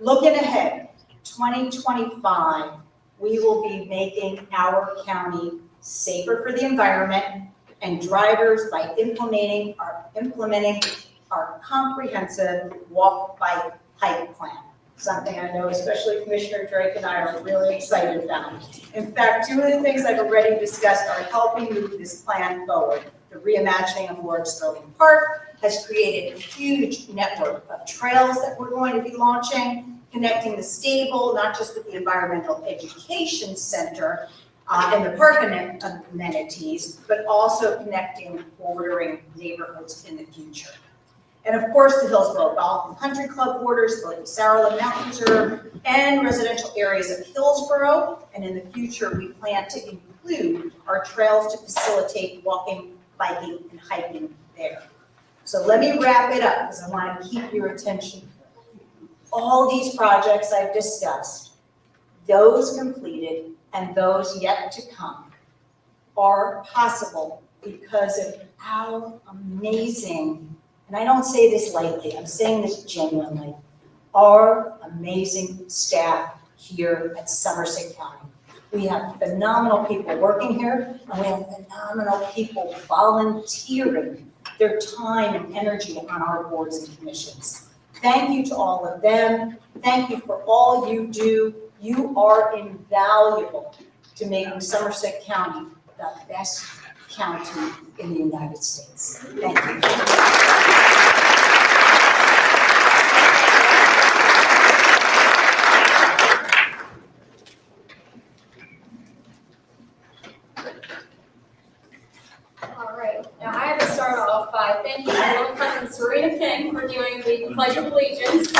Speaker 10: Looking ahead, 2025, we will be making our county safer for the environment and drivers by implementing our comprehensive walk, bike, hike plan. Something I know especially Commissioner Drake and I are really excited about. In fact, two of the things I've already discussed are helping move this plan forward. The reimagining of Lord Sterling Park has created a huge network of trails that we're going to be launching, connecting the stable, not just with the Environmental Education Center and the park amenities, but also connecting and bordering neighborhoods in the future. And of course, the Hillsborough Golf and Country Club borders, the Sarah Mountain Reserve, and residential areas of Hillsborough. And in the future, we plan to include our trails to facilitate walking, biking, and hiking there. So let me wrap it up because I want to keep your attention. All these projects I've discussed, those completed and those yet to come, are possible because of our amazing, and I don't say this lightly, I'm saying this genuinely, our amazing staff here at Somerset County. We have phenomenal people working here, and we have phenomenal people volunteering their time and energy on our boards and commissions. Thank you to all of them. Thank you for all you do. You are invaluable to making Somerset County the best county in the United States. Thank you.
Speaker 3: All right, now I have to start off by thanking my little cousin Serena King for doing the Pledge of Allegiance.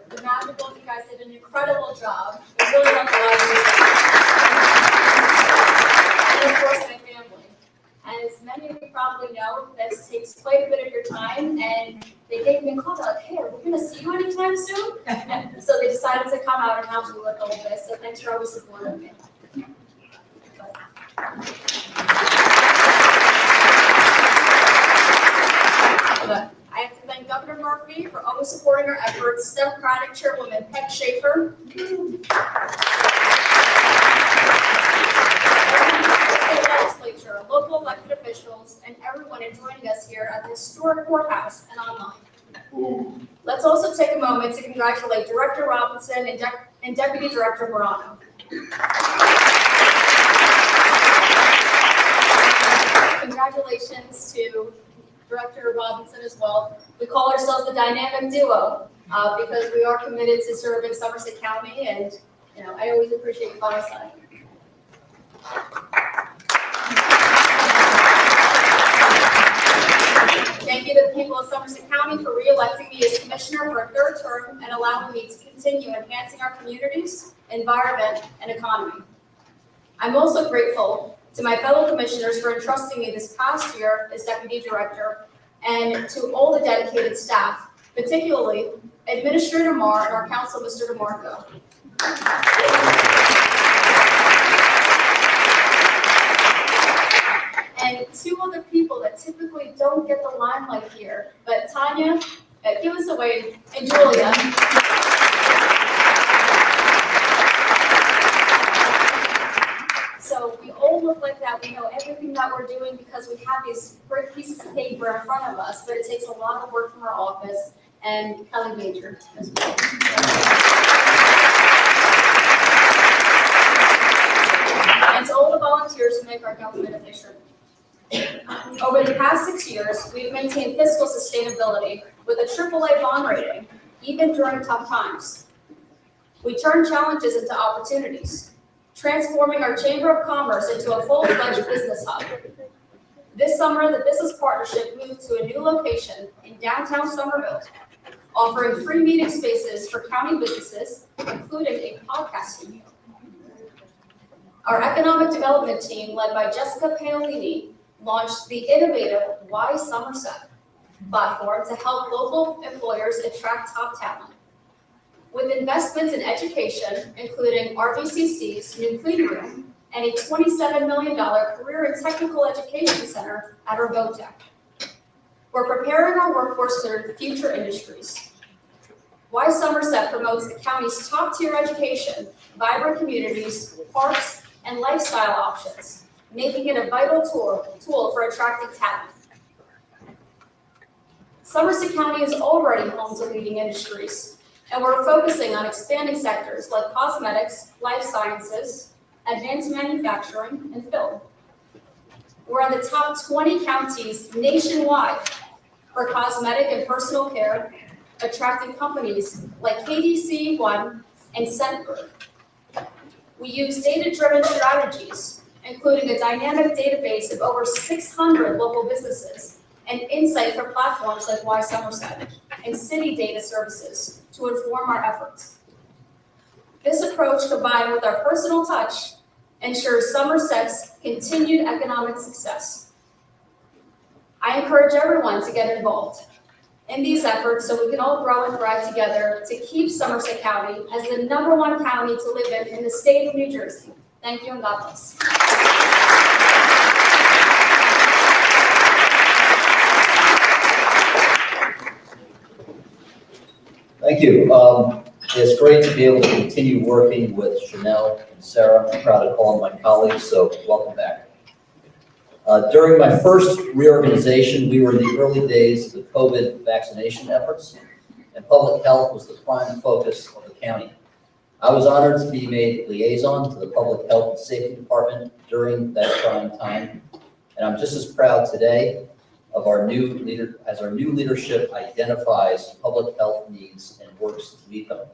Speaker 3: The magical, you guys did an incredible job. It really helped a lot of you. And of course, my family. And as many of you probably know, this takes quite a bit of your time, and they gave me a call like, hey, are we going to see you anytime soon? And so they decided to come out and help me with all this, so thanks for always supporting me. But I have to thank Governor Murphy for always supporting our efforts, Democratic Chairwoman Peg Schaefer, state legislature, local elected officials, and everyone joining us here at the historic courthouse and online. Let's also take a moment to congratulate Director Robinson and Deputy Director Morano. Congratulations to Director Robinson as well. We call ourselves the dynamic duo because we are committed to serving Somerset County, and I always appreciate you by my side. Thank you to the people of Somerset County for re-electing me as commissioner for a third term and allowing me to continue enhancing our communities, environment, and economy. I'm also grateful to my fellow commissioners for entrusting me this past year as deputy director, and to all the dedicated staff, particularly Administrator Marr and our counsel, Mr. DeMarco. And two other people that typically don't get the limelight here, but Tanya, give us a wave, and Julia. So we all look like that. We know everything that we're doing because we have these great pieces of paper in front of us, but it takes a lot of work from our office, and Kelly Major as well. And to all the volunteers who make our government efficient. Over the past 6 years, we've maintained fiscal sustainability with a AAA bond rating, even during tough times. We turn challenges into opportunities, transforming our Chamber of Commerce into a full-fledged business hub. This summer, the business partnership moved to a new location in downtown Somerville. offering free meeting spaces for county businesses, including a podcast studio. Our economic development team, led by Jessica Paolini, launched the innovative Why Somerset platform to help local employers attract top talent. With investments in education, including RVCC's new clean room and a $27 million career and technical education center at our boat deck. We're preparing our workforce for future industries. Why Somerset promotes the county's top-tier education, vibrant communities, parks, and lifestyle options, making it a vital tool for attracting talent. Somerset County is already home to leading industries, and we're focusing on expanding sectors like cosmetics, life sciences, advanced manufacturing, and film. We're on the top 20 counties nationwide for cosmetic and personal care, attracting companies like KDC1 and Scentbird. We use data-driven strategies, including a dynamic database of over 600 local businesses and insight from platforms like Why Somerset and City Data Services to inform our efforts. This approach, combined with our personal touch, ensures Somerset's continued economic success. I encourage everyone to get involved in these efforts so we can all grow and thrive together to keep Somerset County as the #1 county to live in the state of New Jersey. Thank you and God bless.
Speaker 9: Thank you. It's great to be able to continue working with Shanel and Sara. I'm proud to call them my colleagues, so welcome back. During my first reorganization, we were in the early days of the COVID vaccination efforts, and public health was the prime focus of the county. I was honored to be made liaison to the Public Health and Safety Department during that trying time, and I'm just as proud today of our new leadership identifies public health needs and works to meet them.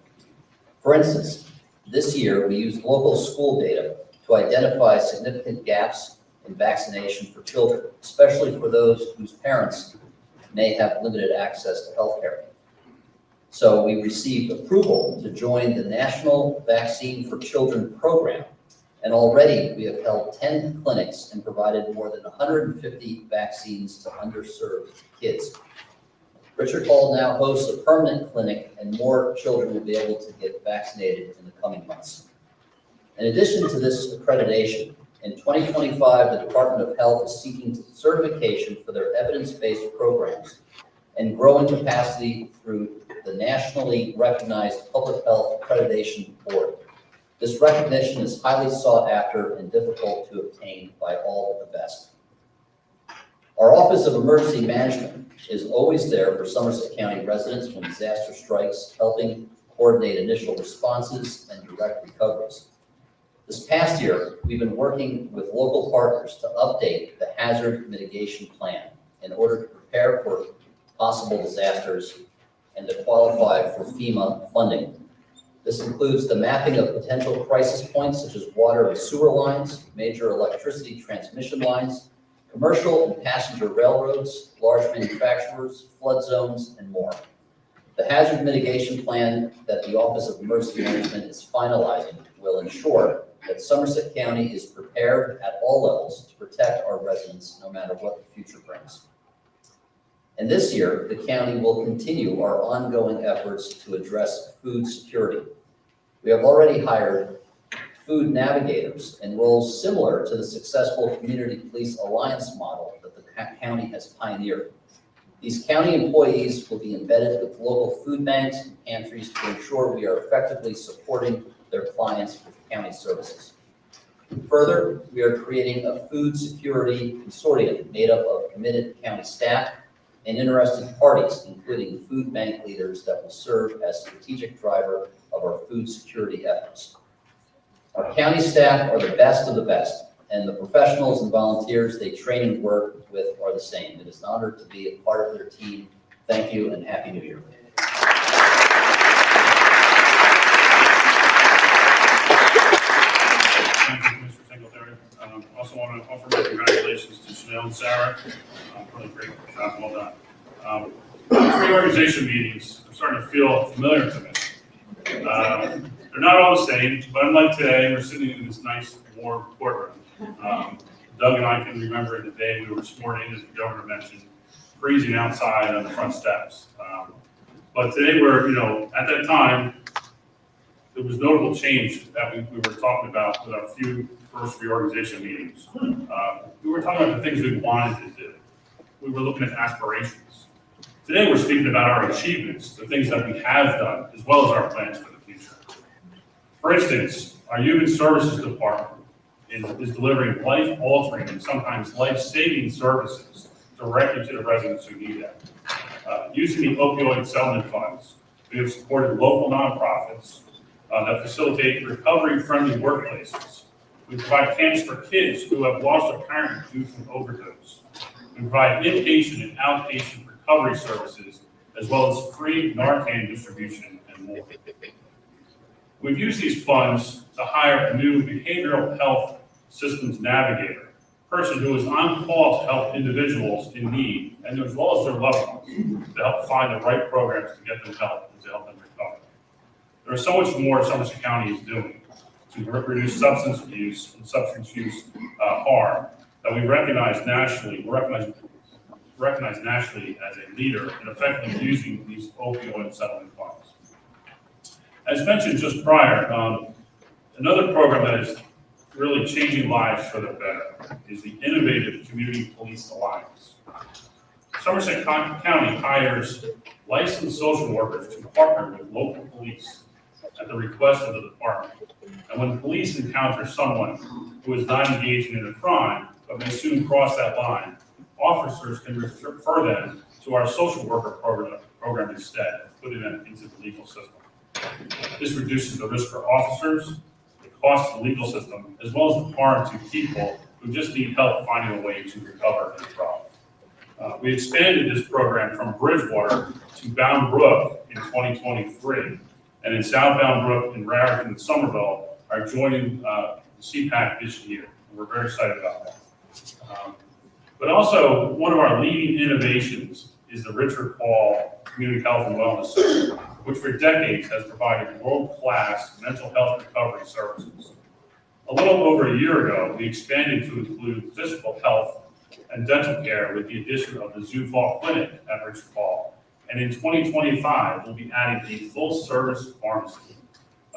Speaker 9: For instance, this year we used local school data to identify significant gaps in vaccination for children, especially for those whose parents may have limited access to health care. So we received approval to join the National Vaccine for Children program, and already we have held 10 clinics and provided more than 150 vaccines to underserved kids. Richard Hall now hosts a permanent clinic, and more children will be able to get vaccinated in the coming months. In addition to this accreditation, in 2025, the Department of Health is seeking certification for their evidence-based programs and growing capacity through the nationally recognized Public Health Accreditation Board. This recognition is highly sought after and difficult to obtain by all but the best. Our Office of Emergency Management is always there for Somerset County residents when disaster strikes, helping coordinate initial responses and direct recoveries. This past year, we've been working with local partners to update the hazard mitigation plan in order to prepare for possible disasters and to qualify for FEMA funding. This includes the mapping of potential crisis points such as water and sewer lines, major electricity transmission lines, commercial and passenger railroads, large manufacturers, flood zones, and more. The hazard mitigation plan that the Office of Emergency Management is finalizing will ensure that Somerset County is prepared at all levels to protect our residents no matter what the future brings. And this year, the county will continue our ongoing efforts to address food security. We have already hired food navigators in roles similar to the successful Community Police Alliance model that the county has pioneered. These county employees will be embedded with local food banks and pantries to ensure we are effectively supporting their clients with county services. Further, we are creating a food security consortium made up of committed county staff and interested parties, including food bank leaders that will serve as strategic driver of our food security efforts. Our county staff are the best of the best, and the professionals and volunteers they train and work with are the same. It is an honor to be a part of their team. Thank you and Happy New Year.
Speaker 8: Thank you, Mr. Singletary. Also want to offer my congratulations to Shanel and Sara. Really great job, well done. these reorganization meetings are starting to feel familiar to me. They're not all the same, but unlike today, we're sitting in this nice warm courtroom. Doug and I can remember the day we were sworn in, as the governor mentioned, freezing outside on the front steps. But today we're, at that time, there was notable change that we were talking about with our few first reorganization meetings. We were talking about the things we wanted to do. We were looking at aspirations. Today we're speaking about our achievements, the things that we have done, as well as our plans for the future. For instance, our Human Services Department is delivering life-altering and sometimes life-saving services directly to the residents who need them. Using the opioid settlement funds, we have supported local nonprofits that facilitate recovery-friendly workplaces. We provide camps for kids who have lost a parent due to an overdose. We provide inpatient and outpatient recovery services, as well as free Narcan distribution and more. We've used these funds to hire a new behavioral health systems navigator, a person who is on call to help individuals in need, and as well as their loved ones, to help find the right programs to get them help and to help them recover. There is so much more Somerset County is doing to reduce substance abuse and substance use harm that we recognize nationally. Recognized nationally as a leader in effectively using these opioid settlement funds. As mentioned just prior, another program that is really changing lives for the better is the Innovative Community Police Alliance. Somerset County hires licensed social workers to partner with local police at the request of the department. And when police encounter someone who is not engaging in a crime, but may soon cross that line, officers can refer them to our social worker program instead, putting them into the legal system. This reduces the risk for officers, the cost of the legal system, as well as the harm to people who just need help finding a way to recover and thrive. We expanded this program from Bridgewater to Bound Brook in 2023, and in South Bound Brook and Raritan and Somerville are joining the CPAC this year. We're very excited about that. But also, one of our leading innovations is the Richard Paul Community Health and Wellness Center, which for decades has provided world-class mental health recovery services. A little over a year ago, we expanded to include physical health and dental care with the addition of the Zoo Fall Clinic at Richard Paul. And in 2025, we'll be adding a full-service pharmacy.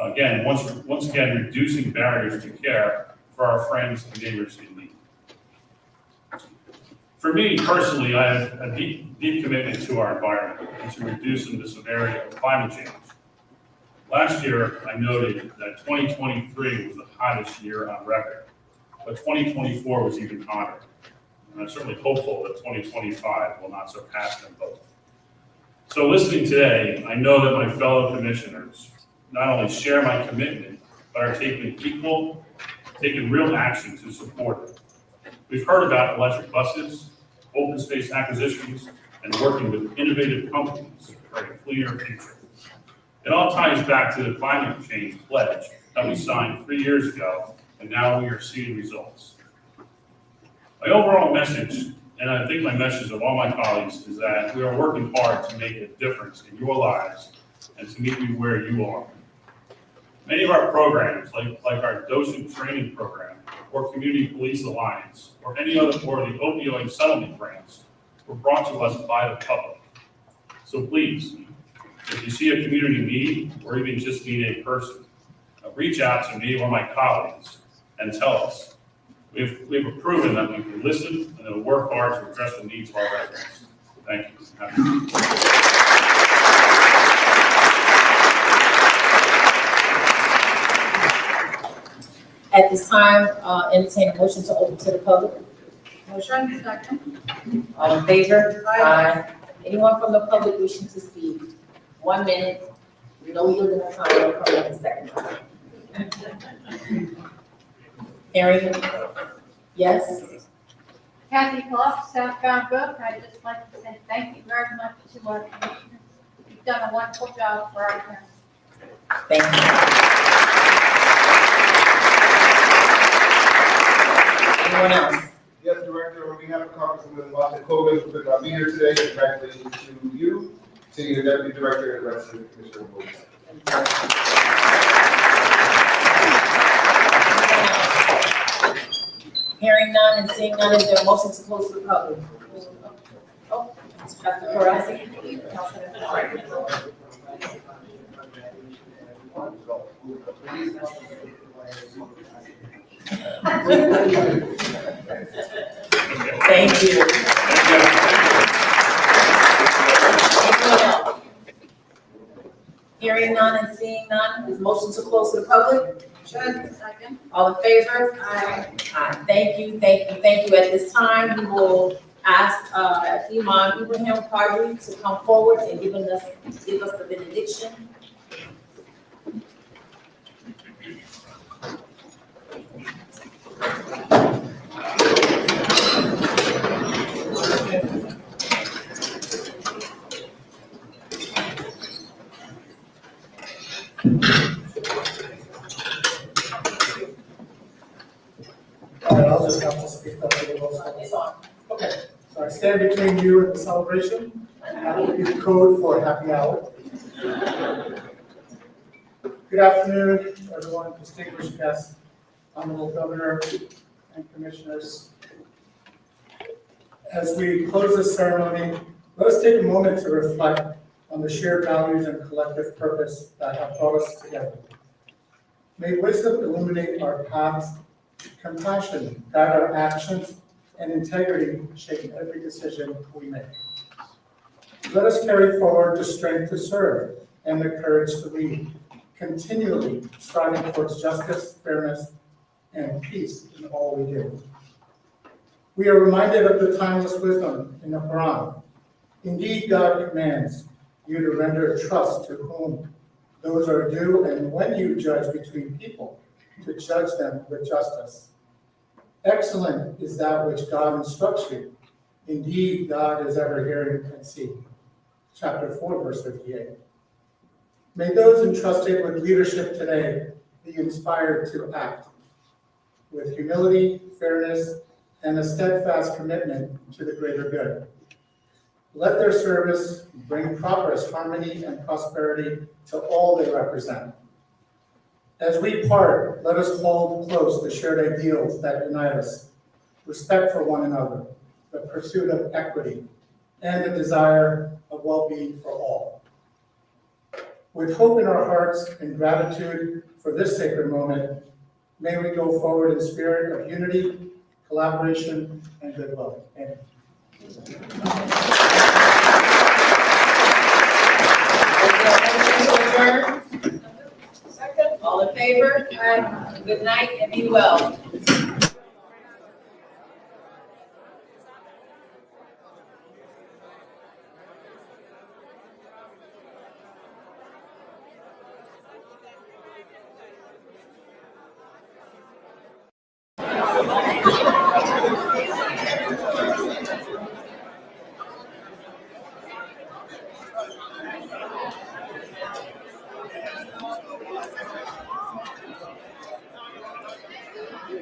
Speaker 8: Again, once again, reducing barriers to care for our friends and neighbors in need. For me personally, I have a deep commitment to our environment and to reducing the severity of climate change. Last year, I noted that 2023 was the hottest year on record, but 2024 was even hotter. And I'm certainly hopeful that 2025 will not surpass them both. So listening today, I know that my fellow commissioners not only share my commitment, but are taking real action to support it. We've heard about electric buses, open space acquisitions, and working with innovative companies for a cleaner future. It all ties back to the climate change pledge that we signed 3 years ago, and now we are seeing results. My overall message, and I think my message of all my colleagues, is that we are working hard to make a difference in your lives and to meet you where you are. Many of our programs, like our docent training program, or Community Police Alliance, or any other, or the opioid settlement grants, were brought to us by the public. So please, if you see a community need, or even just need a person, reach out to me or my colleagues and tell us. We've proven that we can listen and then work hard to address the needs of our residents. Thank you.
Speaker 6: At this time, entertain a motion to open to the public.
Speaker 7: Motion, second.
Speaker 6: All in favor?
Speaker 7: Aye.
Speaker 6: Anyone from the public wishing to speak? 1 minute, no limit of time, no comment in second time. Hearing, yes?
Speaker 3: Kathy Clark, Southbound Brook. I'd just like to say thank you very much to our commissioners. You've done a wonderful job for our county.
Speaker 6: Thank you. Anyone else?
Speaker 4: Yes, Director, on behalf of Congresswoman Martha Colvin, who could not be here today, congratulations to you Senior Deputy Director and Resident Commissioner Board.
Speaker 6: Hearing none and seeing none, is there a motion to close to the public? Oh, Dr. Perez. Thank you. Anyone else? Hearing none and seeing none, is motion to close to the public?
Speaker 7: Second.
Speaker 6: All in favor?
Speaker 7: Aye.
Speaker 6: Aye. Thank you, thank you, thank you. At this time, we will ask, Imam Ibrahim Qadri to come forward and give us the benediction.
Speaker 11: All right, I'll just have to speak up a little.
Speaker 6: It's on.
Speaker 11: Okay, so I stand between you and the celebration, and I will be the code for happy hour. Good afternoon, everyone, distinguished guests, Honorable Governor and Commissioners. As we close this ceremony, let us take a moment to reflect on the shared values and collective purpose that have brought us together. May wisdom illuminate our paths, compassion guide our actions, and integrity shape every decision we make. Let us carry forward the strength to serve and the courage to lead, continually striving towards justice, fairness, and peace in all we do. We are reminded of the timeless wisdom in the Quran. Indeed, God commands you to render trust to whom those are due, and when you judge between people, to judge them with justice. Excellent is that which God instructs you. Indeed, God is ever hearing and seeing. Chapter 4, verse 58. May those entrusted with leadership today be inspired to act with humility, fairness, and a steadfast commitment to the greater good. Let their service bring progress, harmony, and prosperity to all they represent. As we part, let us hold close the shared ideals that unite us: respect for one another, the pursuit of equity, and the desire of well-being for all. With hope in our hearts and gratitude for this sacred moment, may we go forward in spirit of unity, collaboration, and goodwill. Amen.
Speaker 6: Second. All in favor? Aye. Good night and be well.